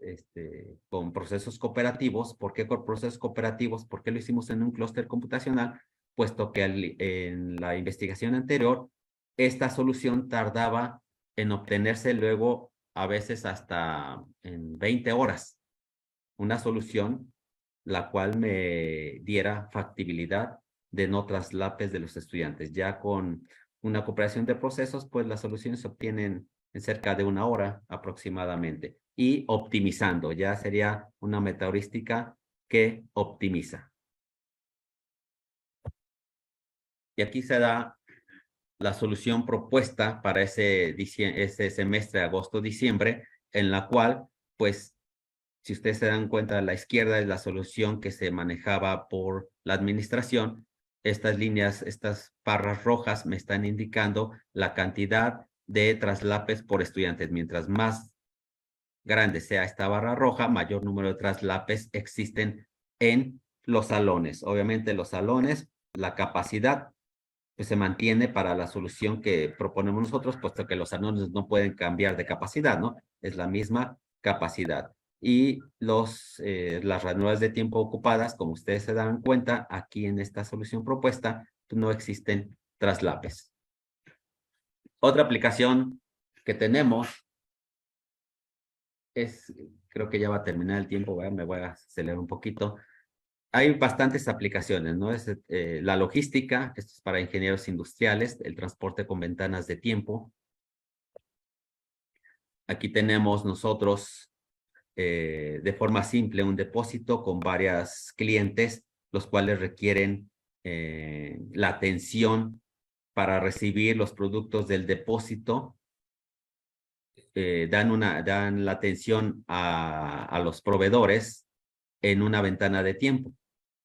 con procesos cooperativos. ¿Por qué con procesos cooperativos? ¿Por qué lo hicimos en un clúster computacional? Puesto que en la investigación anterior, esta solución tardaba en obtenerse luego a veces hasta en 20 horas. Una solución la cual me diera factibilidad de no traslapes de los estudiantes. Ya con una cooperación de procesos, pues las soluciones se obtienen en cerca de 1 hora aproximadamente. Y optimizando, ya sería una metaheurística que optimiza. Y aquí se da la solución propuesta para ese semestre, agosto-diciembre, en la cual, pues, si ustedes se dan cuenta, a la izquierda es la solución que se manejaba por la administración. Estas líneas, estas barras rojas me están indicando la cantidad de traslapes por estudiantes. Mientras más grande sea esta barra roja, mayor número de traslapes existen en los salones. Obviamente los salones, la capacidad pues, se mantiene para la solución que proponemos nosotros, puesto que los salones no pueden cambiar de capacidad, ¿no? Es la misma capacidad. Y las ranuras de tiempo ocupadas, como ustedes se dan cuenta, aquí en esta solución propuesta no existen traslapes. Otra aplicación que tenemos es, creo que ya va a terminar el tiempo, me voy a acelerar un poquito. Hay bastantes aplicaciones, ¿no? Es la logística, esto es para ingenieros industriales, el transporte con ventanas de tiempo. Aquí tenemos nosotros de forma simple un depósito con varios clientes, los cuales requieren la atención para recibir los productos del depósito. Dan la atención a los proveedores en una ventana de tiempo.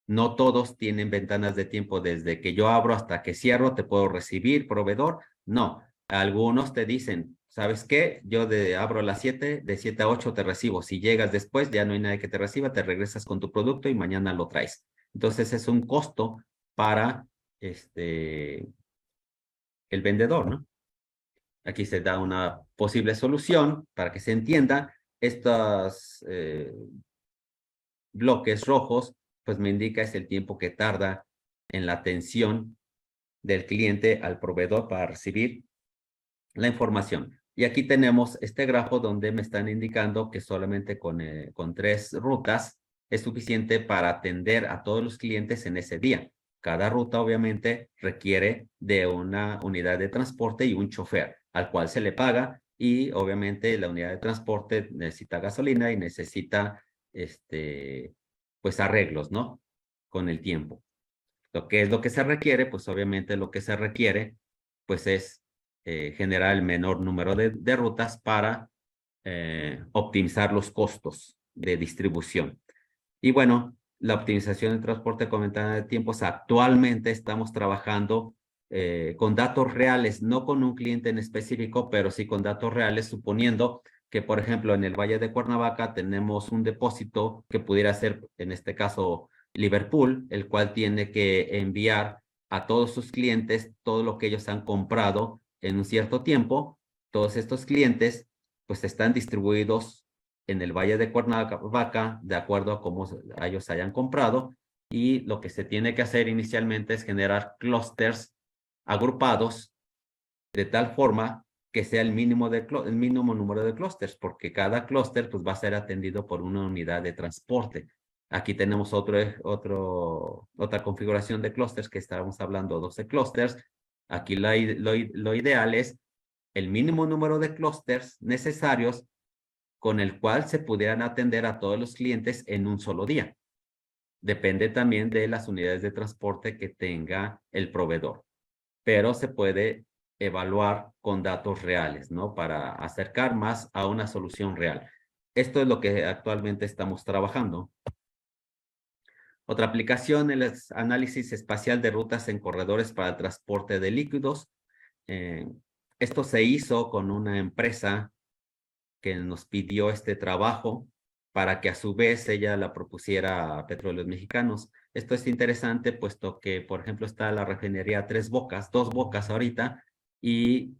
No todos tienen ventanas de tiempo desde que yo abro hasta que cierro, te puedo recibir, proveedor. No, algunos te dicen, ¿sabes qué? Yo abro a las 7, de 7 a 8 te recibo. Si llegas después, ya no hay nadie que te reciba, te regresas con tu producto y mañana lo traes. Entonces es un costo para el vendedor, ¿no? Aquí se da una posible solución para que se entienda. Estos bloques rojos, pues me indica es el tiempo que tarda en la atención del cliente al proveedor para recibir la información. Y aquí tenemos este grafo donde me están indicando que solamente con 3 rutas es suficiente para atender a todos los clientes en ese día. Cada ruta obviamente requiere de una unidad de transporte y un chofer al cual se le paga y obviamente la unidad de transporte necesita gasolina y necesita pues arreglos, ¿no? Con el tiempo. ¿Qué es lo que se requiere? Pues obviamente lo que se requiere pues es generar el menor número de rutas para optimizar los costos de distribución. Y bueno, la optimización del transporte con ventana de tiempos, actualmente estamos trabajando con datos reales, no con un cliente en específico, pero sí con datos reales, suponiendo que, por ejemplo, en el Valle de Cuernavaca tenemos un depósito que pudiera ser, en este caso, Liverpool, el cual tiene que enviar a todos sus clientes todo lo que ellos han comprado en un cierto tiempo. Todos estos clientes, pues, están distribuidos en el Valle de Cuernavaca, de acuerdo a cómo ellos hayan comprado, y lo que se tiene que hacer inicialmente es generar clústeres agrupados de tal forma que sea el mínimo número de clústeres, porque cada clúster pues, va a ser atendido por una unidad de transporte. Aquí tenemos otra configuración de clústeres que estábamos hablando, 12 clústeres. Aquí lo ideal es el mínimo número de clústeres necesarios con el cual se pudieran atender a todos los clientes en un solo día. Depende también de las unidades de transporte que tenga el proveedor, pero se puede evaluar con datos reales, ¿no? Para acercar más a una solución real. Esto es lo que actualmente estamos trabajando. Otra aplicación es el análisis espacial de rutas en corredores para el transporte de líquidos. Esto se hizo con una empresa que nos pidió este trabajo para que a su vez ella la propusiera a Petróleos Mexicanos. Esto es interesante puesto que, por ejemplo, está la refinería Tres Bocas, 2 Bocas ahorita, y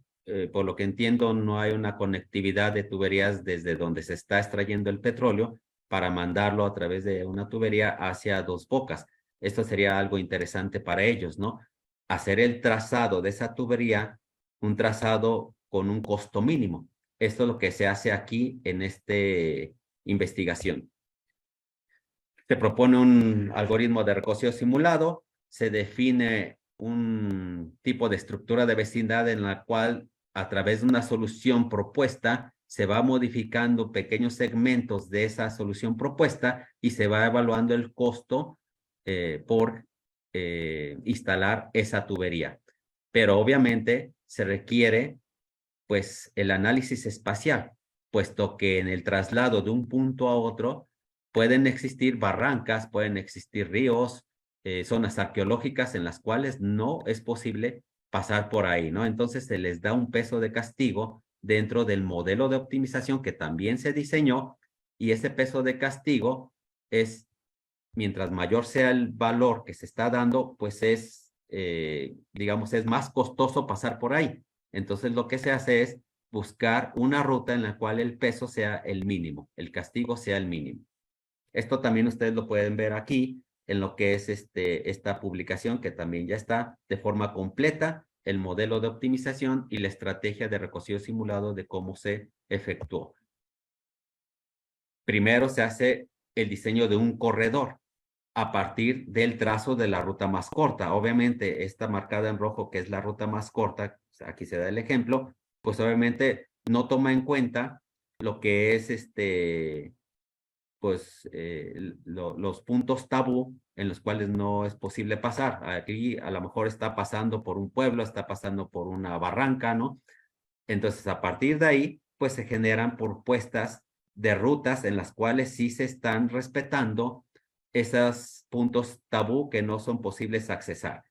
por lo que entiendo no hay una conectividad de tuberías desde donde se está extrayendo el petróleo para mandarlo a través de una tubería hacia 2 Bocas. Esto sería algo interesante para ellos, ¿no? Hacer el trazado de esa tubería, un trazado con un costo mínimo. Esto es lo que se hace aquí en esta investigación. Se propone un algoritmo de recocido simulado, se define un tipo de estructura de vecindad en la cual a través de una solución propuesta se va modificando pequeños segmentos de esa solución propuesta y se va evaluando el costo por instalar esa tubería. Pero obviamente se requiere pues el análisis espacial, puesto que en el traslado de un punto a otro pueden existir barrancas, pueden existir ríos, zonas arqueológicas en las cuales no es posible pasar por ahí, ¿no? Entonces se les da un peso de castigo dentro del modelo de optimización que también se diseñó y ese peso de castigo es mientras mayor sea el valor que se está dando, pues es, digamos, es más costoso pasar por ahí. Entonces lo que se hace es buscar una ruta en la cual el peso sea el mínimo, el castigo sea el mínimo. Esto también ustedes lo pueden ver aquí en lo que es esta publicación que también ya está de forma completa, el modelo de optimización y la estrategia de recocido simulado de cómo se efectuó. Primero se hace el diseño de un corredor a partir del trazo de la ruta más corta. Obviamente, esta marcada en rojo, que es la ruta más corta, aquí se da el ejemplo, pues obviamente no toma en cuenta lo que es pues los puntos tabú en los cuales no es posible pasar. Aquí a lo mejor está pasando por un pueblo, está pasando por una barranca, ¿no? Entonces, a partir de ahí, pues se generan propuestas de rutas en las cuales sí se están respetando esos puntos tabú que no son posibles accesar.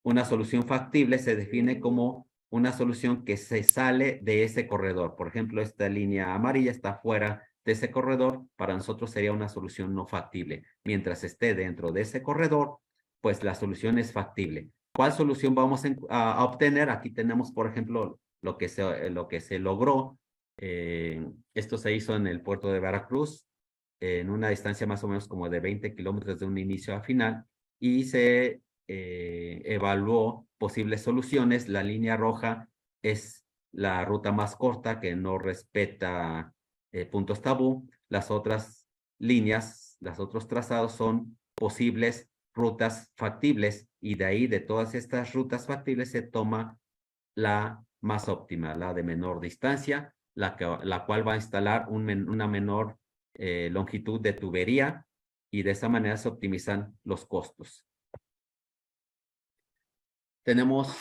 Una solución factible se define como una solución que se sale de ese corredor. Por ejemplo, esta línea amarilla está fuera de ese corredor. Para nosotros sería una solución no factible. Mientras esté dentro de ese corredor, pues la solución es factible. ¿Cuál solución vamos a obtener? Aquí tenemos, por ejemplo, lo que se logró. Esto se hizo en el puerto de Veracruz, en una distancia más o menos como de 20 kilómetros de un inicio a final, y se evaluó posibles soluciones. La línea roja es la ruta más corta que no respeta puntos tabú. Las otras líneas, los otros trazados son posibles rutas factibles, y de ahí, de todas estas rutas factibles, se toma la más óptima, la de menor distancia, la cual va a instalar una menor longitud de tubería, y de esa manera se optimizan los costos. Tenemos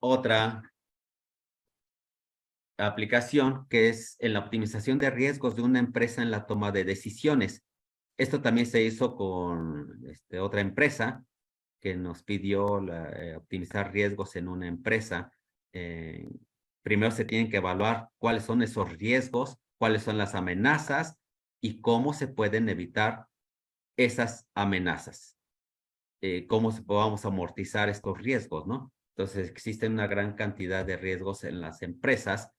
otra aplicación que es en la optimización de riesgos de una empresa en la toma de decisiones. Esto también se hizo con otra empresa que nos pidió optimizar riesgos en una empresa. Primero se tienen que evaluar cuáles son esos riesgos, cuáles son las amenazas y cómo se pueden evitar esas amenazas. Cómo vamos a amortizar estos riesgos, ¿no? Entonces, existen una gran cantidad de riesgos en las empresas,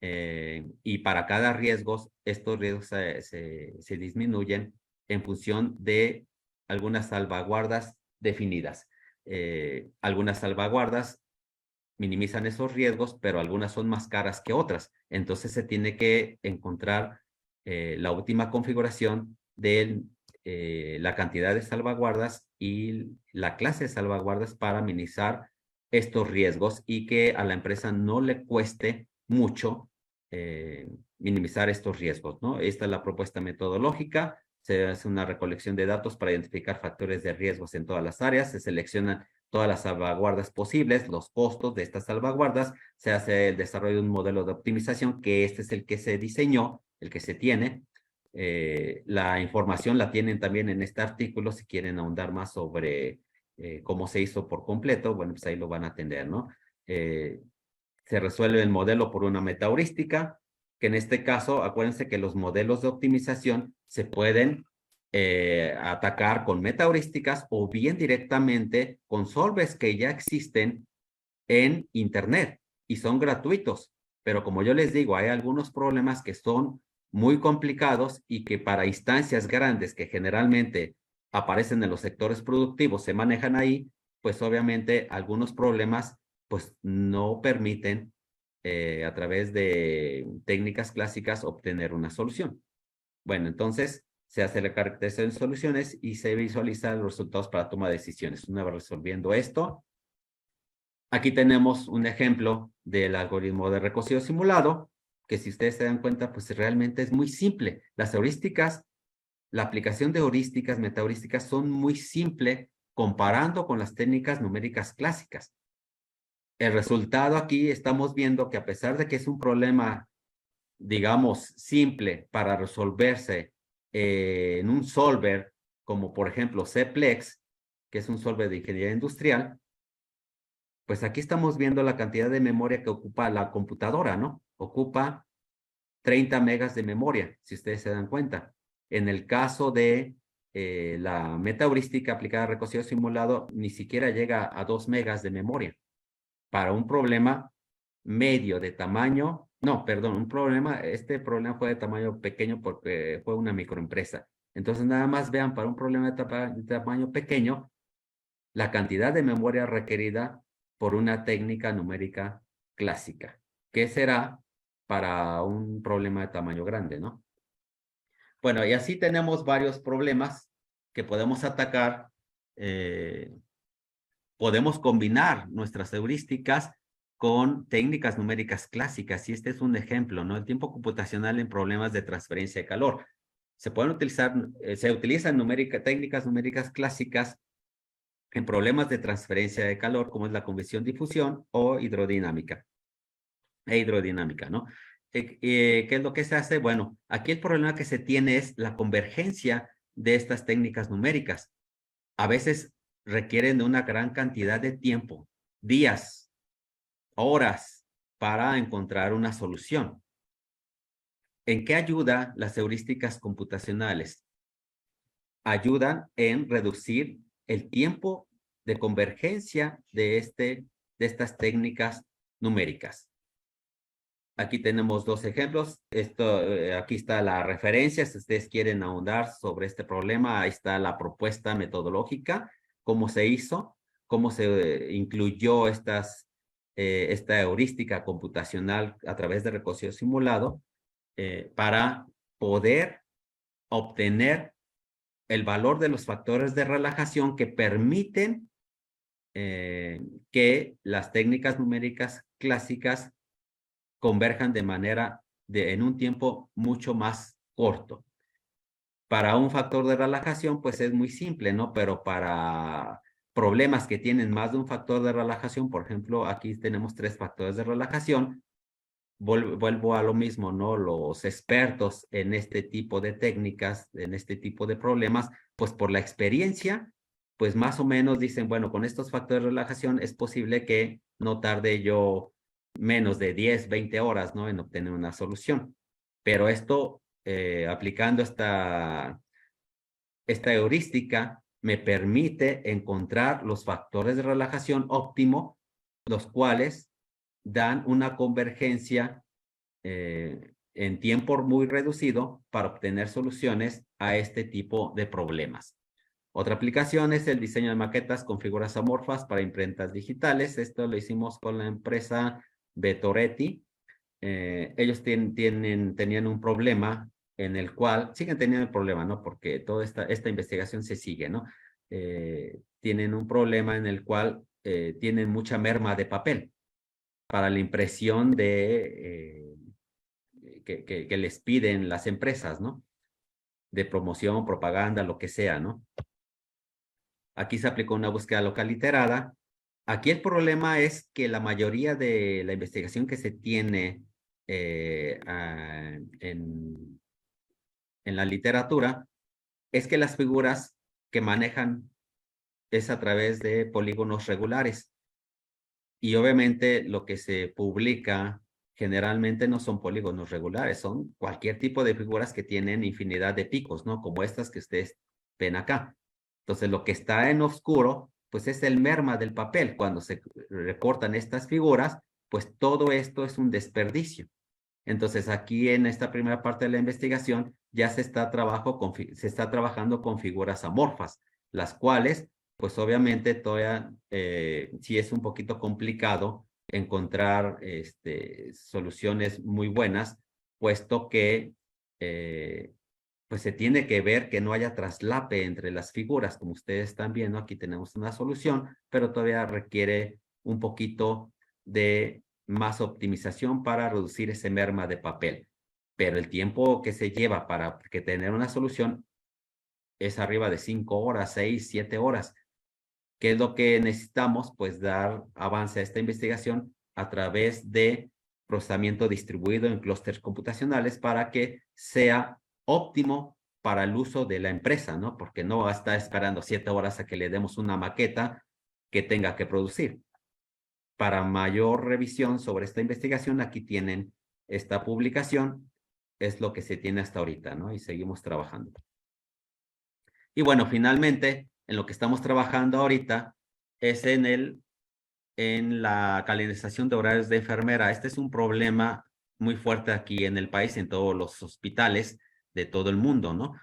y para cada riesgo, estos riesgos se disminuyen en función de algunas salvaguardas definidas. Algunas salvaguardas minimizan esos riesgos, pero algunas son más caras que otras. Entonces, se tiene que encontrar la última configuración de la cantidad de salvaguardas y la clase de salvaguardas para minimizar estos riesgos y que a la empresa no le cueste mucho minimizar estos riesgos, ¿no? Esta es la propuesta metodológica. Se hace una recolección de datos para identificar factores de riesgos en todas las áreas, se seleccionan todas las salvaguardas posibles, los costos de estas salvaguardas, se hace el desarrollo de un modelo de optimización, que este es el que se diseñó, el que se tiene. La información la tienen también en este artículo, si quieren ahondar más sobre cómo se hizo por completo, bueno, pues ahí lo van a tener, ¿no? Se resuelve el modelo por una metaheurística, que en este caso, acuérdense que los modelos de optimización se pueden atacar con metaheurísticas o bien directamente con solvers que ya existen en Internet y son gratuitos. Pero como yo les digo, hay algunos problemas que son muy complicados y que para instancias grandes que generalmente aparecen en los sectores productivos, se manejan ahí, pues obviamente algunos problemas pues no permiten a través de técnicas clásicas obtener una solución. Bueno, entonces se hace la caracterización de soluciones y se visualizan los resultados para toma de decisiones. Una vez resolviendo esto, aquí tenemos un ejemplo del algoritmo de recocido simulado, que si ustedes se dan cuenta, pues realmente es muy simple. Las heurísticas, la aplicación de heurísticas, metaheurísticas son muy simple comparando con las técnicas numéricas clásicas. El resultado aquí estamos viendo que a pesar de que es un problema, digamos, simple para resolverse en un solver, como por ejemplo Cplex, que es un solver de ingeniería industrial, pues aquí estamos viendo la cantidad de memoria que ocupa la computadora, ¿no? Ocupa 30 megas de memoria, si ustedes se dan cuenta. En el caso de la metaheurística aplicada a recocido simulado, ni siquiera llega a 2 megas de memoria. Para un problema medio de tamaño, no, perdón, este problema fue de tamaño pequeño porque fue una microempresa. Entonces, nada más vean, para un problema de tamaño pequeño, la cantidad de memoria requerida por una técnica numérica clásica. ¿Qué será para un problema de tamaño grande, no? Bueno, y así tenemos varios problemas que podemos atacar. Podemos combinar nuestras heurísticas con técnicas numéricas clásicas, y este es un ejemplo, ¿no? El tiempo computacional en problemas de transferencia de calor. Se utilizan técnicas numéricas clásicas en problemas de transferencia de calor, como es la convección-difusión o hidrodinámica. ¿No? ¿Qué es lo que se hace? Bueno, aquí el problema que se tiene es la convergencia de estas técnicas numéricas. A veces requieren de una gran cantidad de tiempo, días, horas, para encontrar una solución. ¿En qué ayudan las heurísticas computacionales? Ayudan en reducir el tiempo de convergencia de estas técnicas numéricas. Aquí tenemos dos ejemplos. Aquí está la referencia. Si ustedes quieren ahondar sobre este problema, ahí está la propuesta metodológica, cómo se hizo, cómo se incluyó esta heurística computacional a través de recocido simulado para poder obtener el valor de los factores de relajación que permiten que las técnicas numéricas clásicas converjan en un tiempo mucho más corto. Para un factor de relajación, pues es muy simple, ¿no? Pero para problemas que tienen más de un factor de relajación, por ejemplo, aquí tenemos 3 factores de relajación, vuelvo a lo mismo, ¿no? Los expertos en este tipo de técnicas, en este tipo de problemas, pues por la experiencia, pues más o menos dicen, bueno, con estos factores de relajación es posible que no tarde yo menos de 10, 20 horas, ¿no? En obtener una solución. Pero esto, aplicando esta heurística, me permite encontrar los factores de relajación óptimo, los cuales dan una convergencia en tiempo muy reducido para obtener soluciones a este tipo de problemas. Otra aplicación es el diseño de maquetas con figuras amorfas para imprentas digitales. Esto lo hicimos con la empresa Vetoretti. Ellos tenían un problema en el cual, siguen teniendo el problema, ¿no? Porque toda esta investigación se sigue, ¿no? Tienen un problema en el cual tienen mucha merma de papel para la impresión que les piden las empresas, ¿no? De promoción, propaganda, lo que sea, ¿no? Aquí se aplicó una búsqueda local iterada. Aquí el problema es que la mayoría de la investigación que se tiene en la literatura es que las figuras que manejan es a través de polígonos regulares. Y obviamente lo que se publica generalmente no son polígonos regulares, son cualquier tipo de figuras que tienen infinidad de picos, ¿no? Como estas que ustedes ven acá. Entonces, lo que está en oscuro, pues es el merma del papel. Cuando se recortan estas figuras, pues todo esto es un desperdicio. Entonces, aquí en esta primera parte de la investigación ya se está trabajando con figuras amorfas, las cuales, pues obviamente todavía sí es un poquito complicado encontrar soluciones muy buenas, puesto que pues se tiene que ver que no haya traslape entre las figuras. Como ustedes están viendo, aquí tenemos una solución, pero todavía requiere un poquito de más optimización para reducir ese merma de papel. Pero el tiempo que se lleva para tener una solución es arriba de 5 horas, 6, 7 horas. ¿Qué es lo que necesitamos? Pues dar avance a esta investigación a través de procesamiento distribuido en clústeres computacionales para que sea óptimo para el uso de la empresa, ¿no? Porque no va a estar esperando 7 horas a que le demos una maqueta que tenga que producir. Para mayor revisión sobre esta investigación, aquí tienen esta publicación es lo que se tiene hasta ahorita, ¿no? Y seguimos trabajando. Y bueno, finalmente, en lo que estamos trabajando ahorita es en la calendarización de horarios de enfermera. Este es un problema muy fuerte aquí en el país, en todos los hospitales de todo el mundo, ¿no?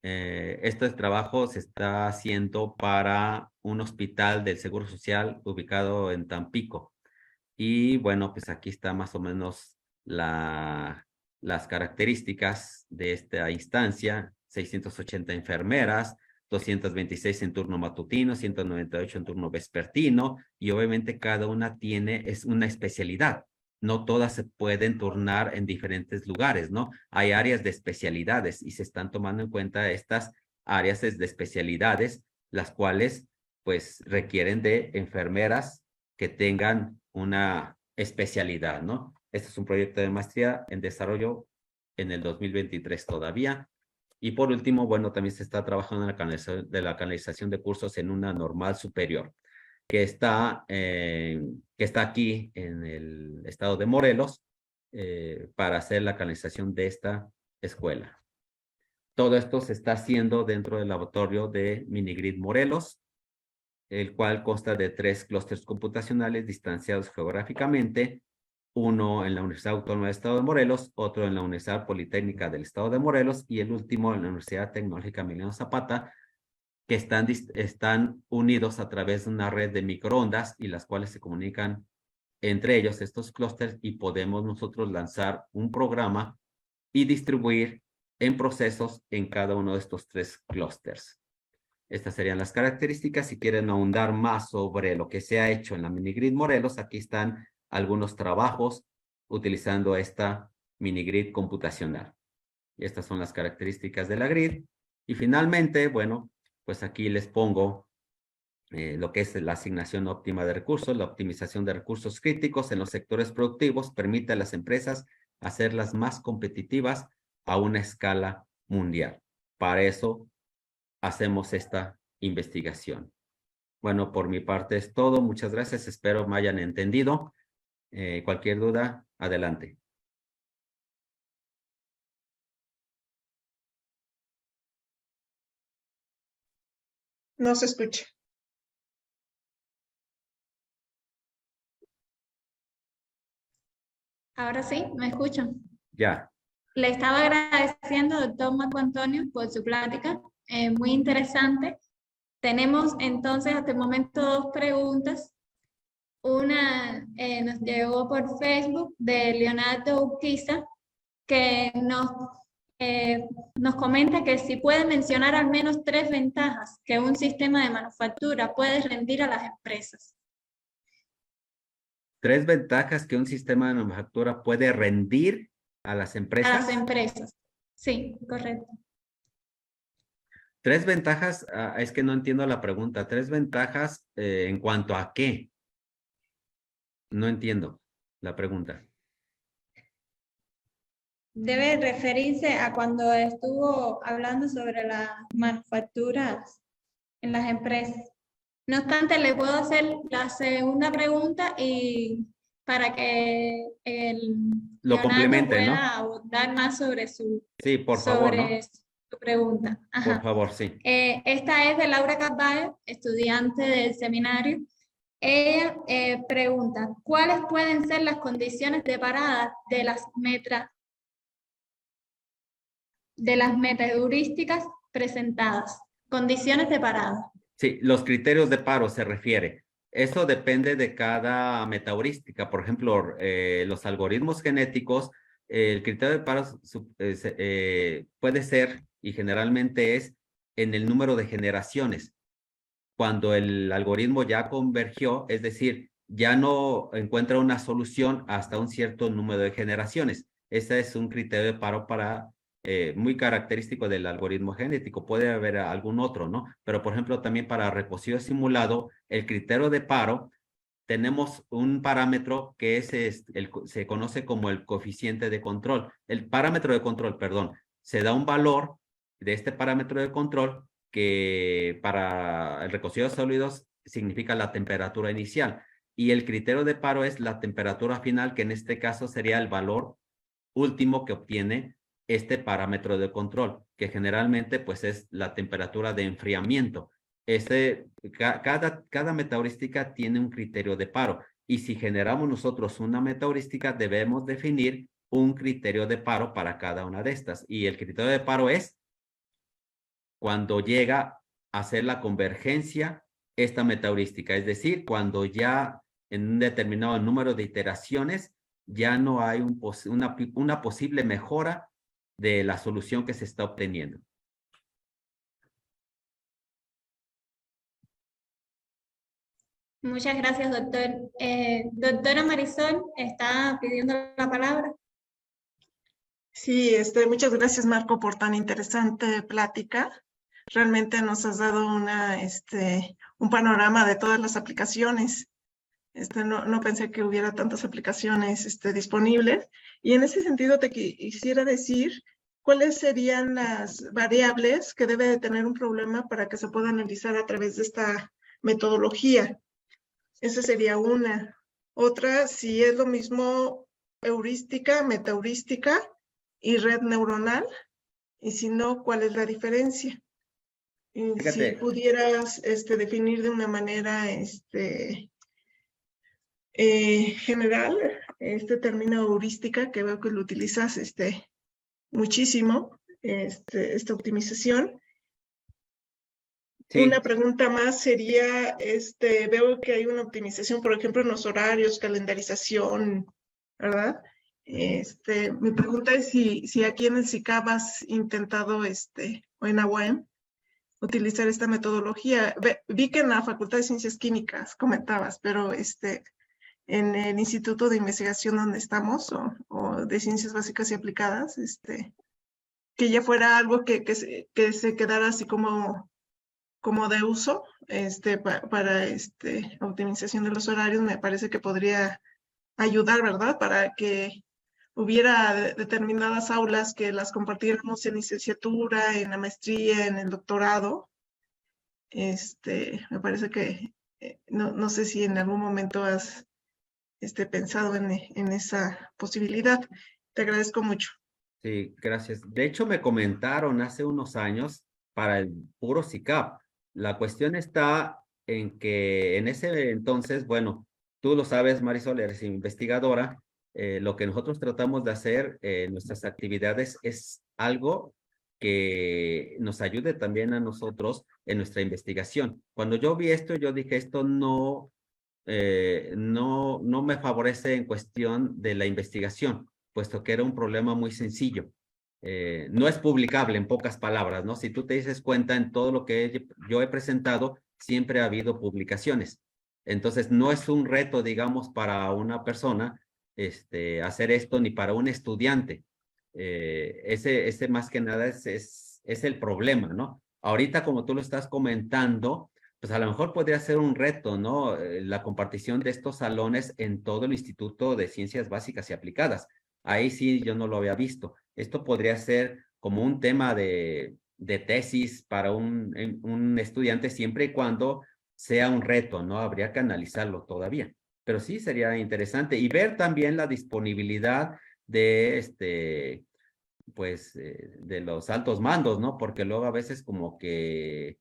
Este trabajo se está haciendo para un hospital del Seguro Social ubicado en Tampico. Y bueno, pues aquí está más o menos las características de esta instancia: 680 enfermeras, 226 en turno matutino, 198 en turno vespertino, y obviamente cada una es una especialidad. No todas se pueden turnar en diferentes lugares, ¿no? Hay áreas de especialidades y se están tomando en cuenta estas áreas de especialidades, las cuales pues requieren de enfermeras que tengan una especialidad, ¿no? Este es un proyecto de maestría en desarrollo en el 2023 todavía. Y por último, bueno, también se está trabajando en la canalización de cursos en una normal superior, que está aquí en el estado de Morelos, para hacer la canalización de esta escuela. Todo esto se está haciendo dentro del laboratorio de Minigrid Morelos, el cual consta de 3 clústeres computacionales distanciados geográficamente, uno en la Universidad Autónoma del Estado de Morelos, otro en la Universidad Politécnica del Estado de Morelos y el último en la Universidad Tecnológica Emiliano Zapata, que están unidos a través de una red de microondas y las cuales se comunican entre ellos estos clústeres, y podemos nosotros lanzar un programa y distribuir en procesos en cada uno de estos 3 clústeres. Estas serían las características. Si quieren ahondar más sobre lo que se ha hecho en la Minigrid Morelos, aquí están algunos trabajos utilizando esta Minigrid computacional. Y estas son las características de la grid. Y finalmente, bueno, pues aquí les pongo lo que es la asignación óptima de recursos. La optimización de recursos críticos en los sectores productivos permite a las empresas hacerlas más competitivas a una escala mundial. Para eso hacemos esta investigación. Bueno, por mi parte es todo. Muchas gracias. Espero me hayan entendido. Cualquier duda, adelante. No se escucha. Ahora sí, ¿me escuchan? Ya. Le estaba agradeciendo, doctor Marco Antonio, por su plática, muy interesante. Tenemos entonces hasta el momento 2 preguntas. Una nos llegó por Facebook de Leonardo Urquiza, que nos comenta que si puede mencionar al menos 3 ventajas que un sistema de manufactura puede rendir a las empresas. 3 ventajas que un sistema de manufactura puede rendir a las empresas. A las empresas, sí, correcto. 3 ventajas, es que no entiendo la pregunta. 3 ventajas en cuanto a qué. No entiendo la pregunta. Debe referirse a cuando estuvo hablando sobre las manufacturas en las empresas. No obstante, le puedo hacer la segunda pregunta y para que Lo Leonardo complemente, pueda ¿no? abundar más sobre su, Sí, por favor, ¿no? su pregunta. Ajá. Por favor, sí. Esta es de Laura Carvalho, estudiante del seminario. Ella pregunta, ¿cuáles pueden ser las condiciones de parada de las metaheurísticas presentadas? Condiciones de parada. Sí, los criterios de paro se refiere. Eso depende de cada metaheurística. Por ejemplo, los algoritmos genéticos, el criterio de paro puede ser, y generalmente es, en el número de generaciones. Cuando el algoritmo ya convergió, es decir, ya no encuentra una solución hasta un cierto número de generaciones. Ese es un criterio de paro muy característico del algoritmo genético. Puede haber algún otro, ¿no? Pero, por ejemplo, también para recogido simulado, el criterio de paro, tenemos un parámetro que se conoce como el coeficiente de control. El parámetro de control, perdón, se da un valor de este parámetro de control que para el recogido de sólidos significa la temperatura inicial. Y el criterio de paro es la temperatura final, que en este caso sería el valor último que obtiene este parámetro de control, que generalmente pues es la temperatura de enfriamiento. Cada metaheurística tiene un criterio de paro, y si generamos nosotros una metaheurística, debemos definir un criterio de paro para cada una de estas. Y el criterio de paro es cuando llega a ser la convergencia esta metaheurística, es decir, cuando ya en un determinado número de iteraciones ya no hay una posible mejora de la solución que se está obteniendo. Muchas gracias, doctor. Doctora Marisol, está pidiendo la palabra. Sí, muchas gracias, Marco, por tan interesante plática. Realmente nos has dado un panorama de todas las aplicaciones. No pensé que hubiera tantas aplicaciones disponibles. Y en ese sentido te quisiera decir cuáles serían las variables que debe de tener un problema para que se pueda analizar a través de esta metodología. Esa sería una. Otra, si es lo mismo heurística, metaheurística y red neuronal, y si no, ¿cuál es la diferencia? Y Fíjate. si pudieras definir de una manera general este término heurística, que veo que lo utilizas muchísimo, esta optimización. Sí. Una pregunta más sería, veo que hay una optimización, por ejemplo, en los horarios, calendarización, ¿verdad? Mi pregunta es si aquí en el CICAP has intentado, o en AUAM, utilizar esta metodología. Vi que en la Facultad de Ciencias Químicas comentabas, pero en el Instituto de Investigación donde estamos, o de Ciencias Básicas y Aplicadas, que ya fuera algo que se quedara así como de uso para optimización de los horarios, me parece que podría ayudar, ¿verdad? Para que hubiera determinadas aulas que las compartiéramos en licenciatura, en la maestría, en el doctorado. Me parece que no sé si en algún momento has pensado en esa posibilidad. Te agradezco mucho. Sí, gracias. De hecho, me comentaron hace unos años para el puro CICAP. La cuestión está en que en ese entonces, bueno, tú lo sabes, Marisol, eres investigadora. Lo que nosotros tratamos de hacer en nuestras actividades es algo que nos ayude también a nosotros en nuestra investigación. Cuando yo vi esto, yo dije, esto no me favorece en cuestión de la investigación, puesto que era un problema muy sencillo. No es publicable, en pocas palabras, ¿no? Si tú te dices cuenta, en todo lo que yo he presentado, siempre ha habido publicaciones. Entonces, no es un reto, digamos, para una persona hacer esto, ni para un estudiante. Ese más que nada es el problema, ¿no? Ahorita, como tú lo estás comentando, pues a lo mejor podría ser un reto, ¿no? La compartición de estos salones en todo el Instituto de Ciencias Básicas y Aplicadas. Ahí sí yo no lo había visto. Esto podría ser como un tema de tesis para un estudiante siempre y cuando sea un reto, ¿no? Habría que analizarlo todavía. Pero sí sería interesante y ver también la disponibilidad de pues, de los altos mandos, ¿no? Porque luego a veces como que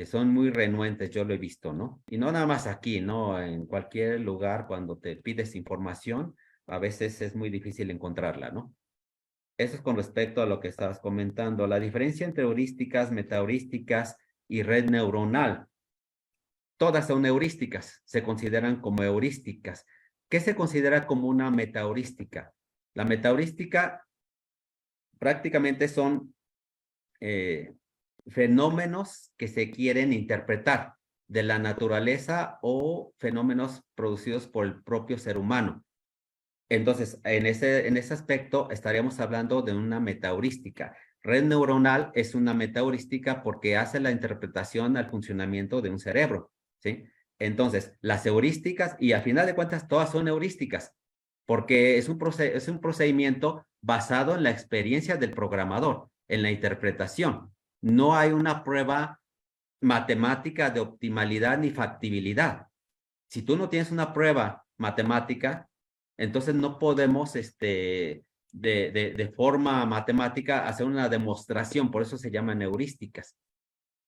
son muy renuentes, yo lo he visto, ¿no? Y no nada más aquí, ¿no? En cualquier lugar cuando te pides información, a veces es muy difícil encontrarla, ¿no? Eso es con respecto a lo que estabas comentando. La diferencia entre heurísticas, metaheurísticas y red neuronal. Todas son heurísticas, se consideran como heurísticas. ¿Qué se considera como una metaheurística? La metaheurística prácticamente son fenómenos que se quieren interpretar de la naturaleza o fenómenos producidos por el propio ser humano. Entonces, en ese aspecto estaríamos hablando de una metaheurística. Red neuronal es una metaheurística porque hace la interpretación al funcionamiento de un cerebro, ¿sí? Entonces, las heurísticas, y al final de cuentas todas son heurísticas, porque es un procedimiento basado en la experiencia del programador, en la interpretación. No hay una prueba matemática de optimalidad ni factibilidad. Si tú no tienes una prueba matemática, entonces no podemos de forma matemática hacer una demostración, por eso se llaman heurísticas.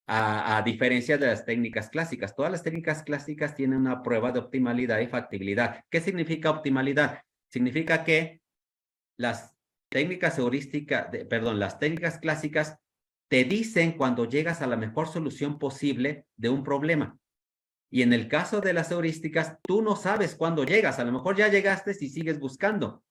A diferencia de las técnicas clásicas. Todas las técnicas clásicas tienen una prueba de optimalidad y factibilidad. ¿Qué significa optimalidad? Significa que las técnicas las técnicas clásicas te dicen cuando llegas a la mejor solución posible de un problema. Y en el caso de las heurísticas, tú no sabes cuándo llegas. A lo mejor ya llegaste y sigues buscando.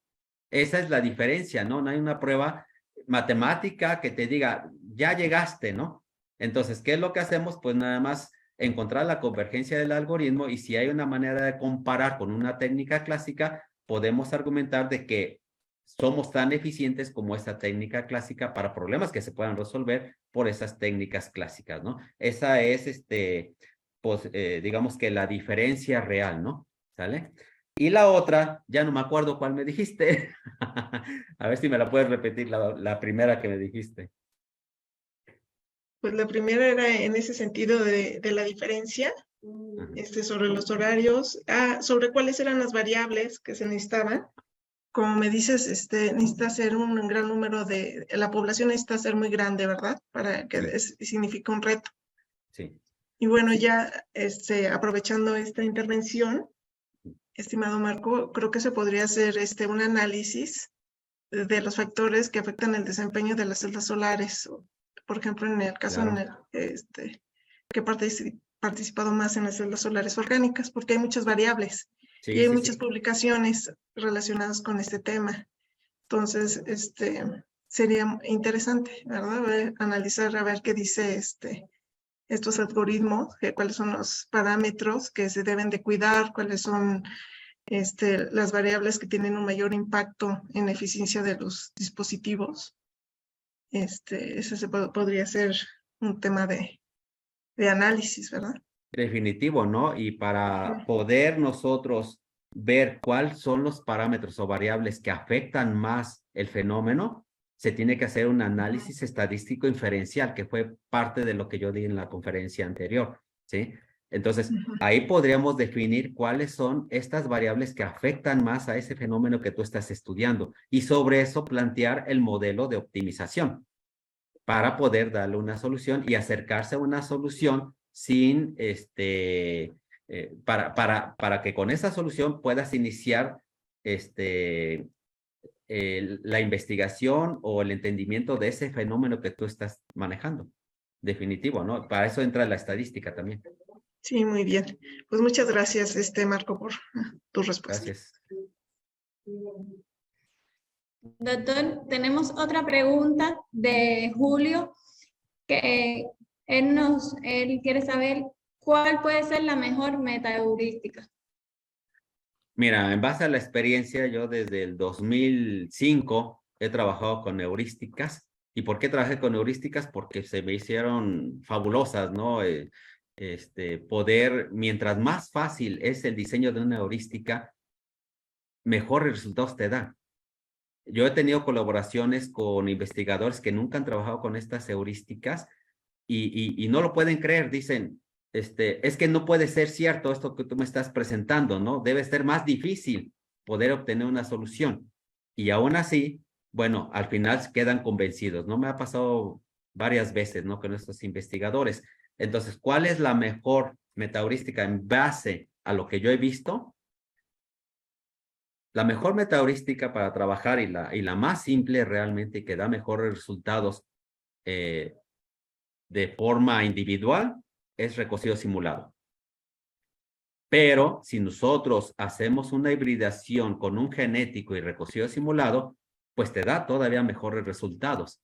Esa es la diferencia, ¿no? No hay una prueba matemática que te diga, ya llegaste, ¿no? Entonces, ¿qué es lo que hacemos? Pues nada más encontrar la convergencia del algoritmo y si hay una manera de comparar con una técnica clásica, podemos argumentar de que somos tan eficientes como esta técnica clásica para problemas que se puedan resolver por esas técnicas clásicas, ¿no? Esa es, pues, digamos que la diferencia real, ¿no? ¿Sale? Y la otra, ya no me acuerdo cuál me dijiste. A ver si me la puedes repetir, la primera que me dijiste. Pues la primera era en ese sentido de la diferencia, sobre los horarios, sobre cuáles eran las variables que se necesitaban. Como me dices, necesita ser un gran número la población necesita ser muy grande, ¿verdad? Para que signifique un reto. Sí. Y bueno, ya aprovechando esta intervención, estimado Marco, creo que se podría hacer un análisis de los factores que afectan el desempeño de las celdas solares. Por ejemplo, en el caso Claro. que he participado más en las celdas solares orgánicas, porque hay muchas variables Sí, y hay sí, muchas sí. publicaciones relacionadas con este tema. Entonces, sería interesante, ¿verdad? Analizar, a ver qué dice estos algoritmos, cuáles son los parámetros que se deben de cuidar, cuáles son las variables que tienen un mayor impacto en la eficiencia de los dispositivos. Ese podría ser un tema de análisis, ¿verdad? Definitivo, ¿no? Y para poder nosotros ver cuáles son los parámetros o variables que afectan más el fenómeno, se tiene que hacer un análisis estadístico inferencial, que fue parte de lo que yo di en la conferencia anterior, ¿sí? Entonces, ahí podríamos definir cuáles son estas variables que afectan más a ese fenómeno que tú estás estudiando y sobre eso plantear el modelo de optimización para poder darle una solución y acercarse a una solución sin, para que con esa solución puedas iniciar la investigación o el entendimiento de ese fenómeno que tú estás manejando. Definitivo, ¿no? Para eso entra la estadística también. Sí, muy bien. Pues muchas gracias, Marco, por tu respuesta. Gracias. Doctor, tenemos otra pregunta de Julio, que él quiere saber cuál puede ser la mejor metaheurística. Mira, en base a la experiencia, yo desde el 2005 he trabajado con heurísticas. ¿Y por qué trabajé con heurísticas? Porque se me hicieron fabulosas, ¿no? Poder, mientras más fácil es el diseño de una heurística, mejores resultados te da. Yo he tenido colaboraciones con investigadores que nunca han trabajado con estas heurísticas y no lo pueden creer. Dicen, es que no puede ser cierto esto que tú me estás presentando, ¿no? Debe ser más difícil poder obtener una solución. Y aún así, bueno, al final quedan convencidos, ¿no? Me ha pasado varias veces, ¿no? Con estos investigadores. Entonces, ¿cuál es la mejor metaheurística en base a lo que yo he visto? La mejor metaheurística para trabajar y la más simple realmente que da mejores resultados de forma individual es recocido simulado. Pero si nosotros hacemos una hibridación con un genético y recocido simulado, pues te da todavía mejores resultados.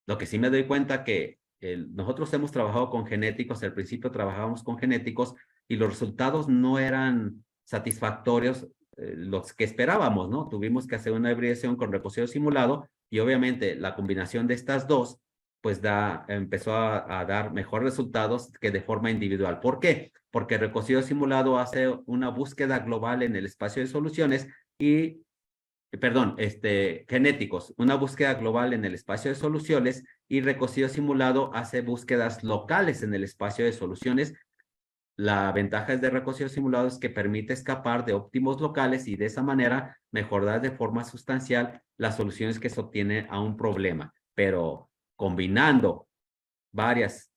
Lo que sí me doy cuenta que nosotros hemos trabajado con genéticos, al principio trabajábamos con genéticos y los resultados no eran satisfactorios los que esperábamos, ¿no? Tuvimos que hacer una hibridación con recocido simulado y obviamente la combinación de estas dos pues empezó a dar mejores resultados que de forma individual. ¿Por qué? Porque recocido simulado hace una búsqueda global en el espacio de soluciones y, genéticos, una búsqueda global en el espacio de soluciones y recocido simulado hace búsquedas locales en el espacio de soluciones La ventaja de recocido simulado es que permite escapar de óptimos locales y de esa manera mejorar de forma sustancial las soluciones que se obtienen a un problema. Pero combinando varias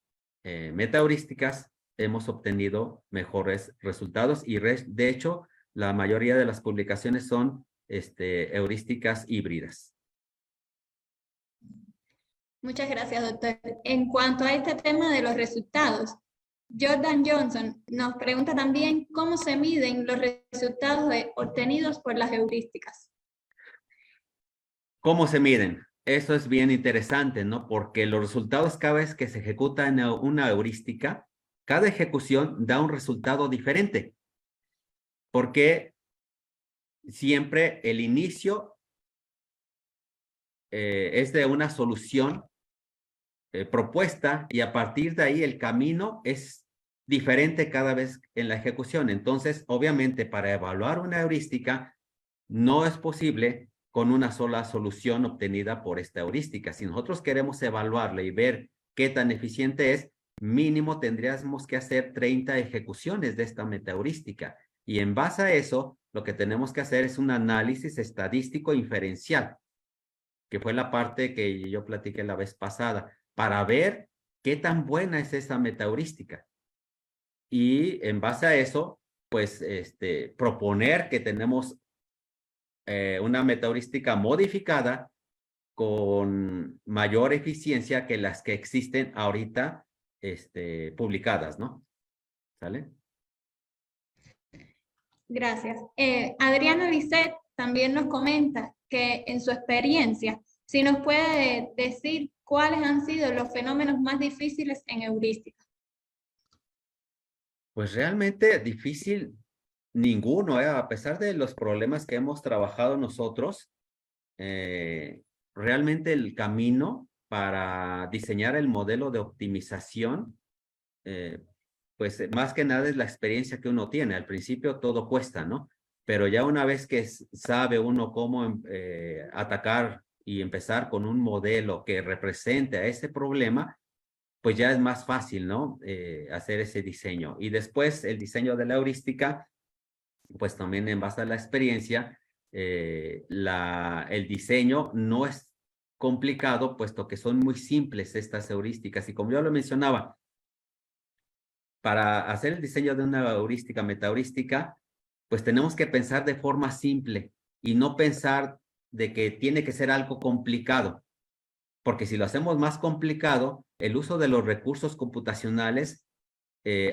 metaheurísticas, hemos obtenido mejores resultados y de hecho, la mayoría de las publicaciones son heurísticas híbridas. Muchas gracias, doctor. En cuanto a este tema de los resultados, Jordan Johnson nos pregunta también cómo se miden los resultados obtenidos por las heurísticas. ¿Cómo se miden? Eso es bien interesante, ¿no? Porque los resultados cada vez que se ejecuta en una heurística, cada ejecución da un resultado diferente. Porque siempre el inicio es de una solución propuesta y a partir de ahí el camino es diferente cada vez en la ejecución. Entonces, obviamente, para evaluar una heurística, no es posible con una sola solución obtenida por esta heurística. Si nosotros queremos evaluarla y ver qué tan eficiente es, mínimo tendríamos que hacer 30 ejecuciones de esta metaheurística. Y en base a eso, lo que tenemos que hacer es un análisis estadístico inferencial, que fue la parte que yo platiqué la vez pasada, para ver qué tan buena es esa metaheurística. Y en base a eso, pues, proponer que tenemos una metaheurística modificada con mayor eficiencia que las que existen ahorita publicadas, ¿no? ¿Sale? Gracias. Adriana Lisset también nos comenta que en su experiencia, si nos puede decir cuáles han sido los fenómenos más difíciles en heurística. Pues realmente difícil ninguno, a pesar de los problemas que hemos trabajado nosotros, realmente el camino para diseñar el modelo de optimización, pues más que nada es la experiencia que uno tiene. Al principio todo cuesta, ¿no? Pero ya una vez que sabe uno cómo atacar y empezar con un modelo que represente a ese problema, pues ya es más fácil, ¿no? Hacer ese diseño. Y después el diseño de la heurística, pues también en base a la experiencia, el diseño no es complicado, puesto que son muy simples estas heurísticas. Y como yo lo mencionaba, para hacer el diseño de una heurística metaheurística, pues tenemos que pensar de forma simple y no pensar de que tiene que ser algo complicado. Porque si lo hacemos más complicado, el uso de los recursos computacionales,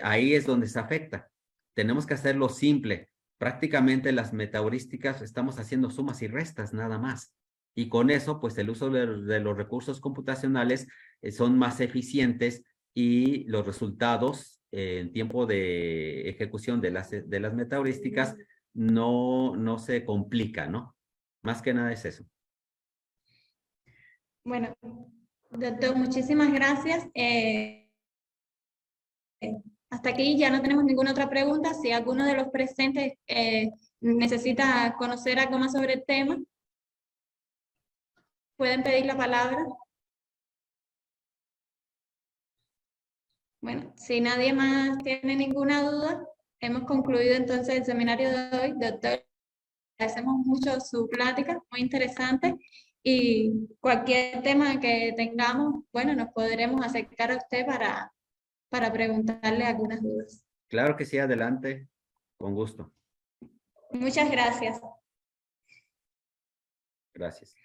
ahí es donde se afecta. Tenemos que hacerlo simple. Prácticamente las metaheurísticas estamos haciendo sumas y restas nada más. Y con eso, pues el uso de los recursos computacionales son más eficientes y los resultados en tiempo de ejecución de las metaheurísticas no se complica, ¿no? Más que nada es eso. Bueno, doctor, muchísimas gracias. Hasta aquí ya no tenemos ninguna otra pregunta. Si alguno de los presentes necesita conocer algo más sobre el tema, pueden pedir la palabra. Bueno, si nadie más tiene ninguna duda, hemos concluido entonces el seminario de hoy. Doctor, agradecemos mucho su plática, muy interesante. Y cualquier tema que tengamos, bueno, nos podremos acercar a usted para preguntarle algunas dudas. Claro que sí, adelante, con gusto. Muchas gracias. Gracias.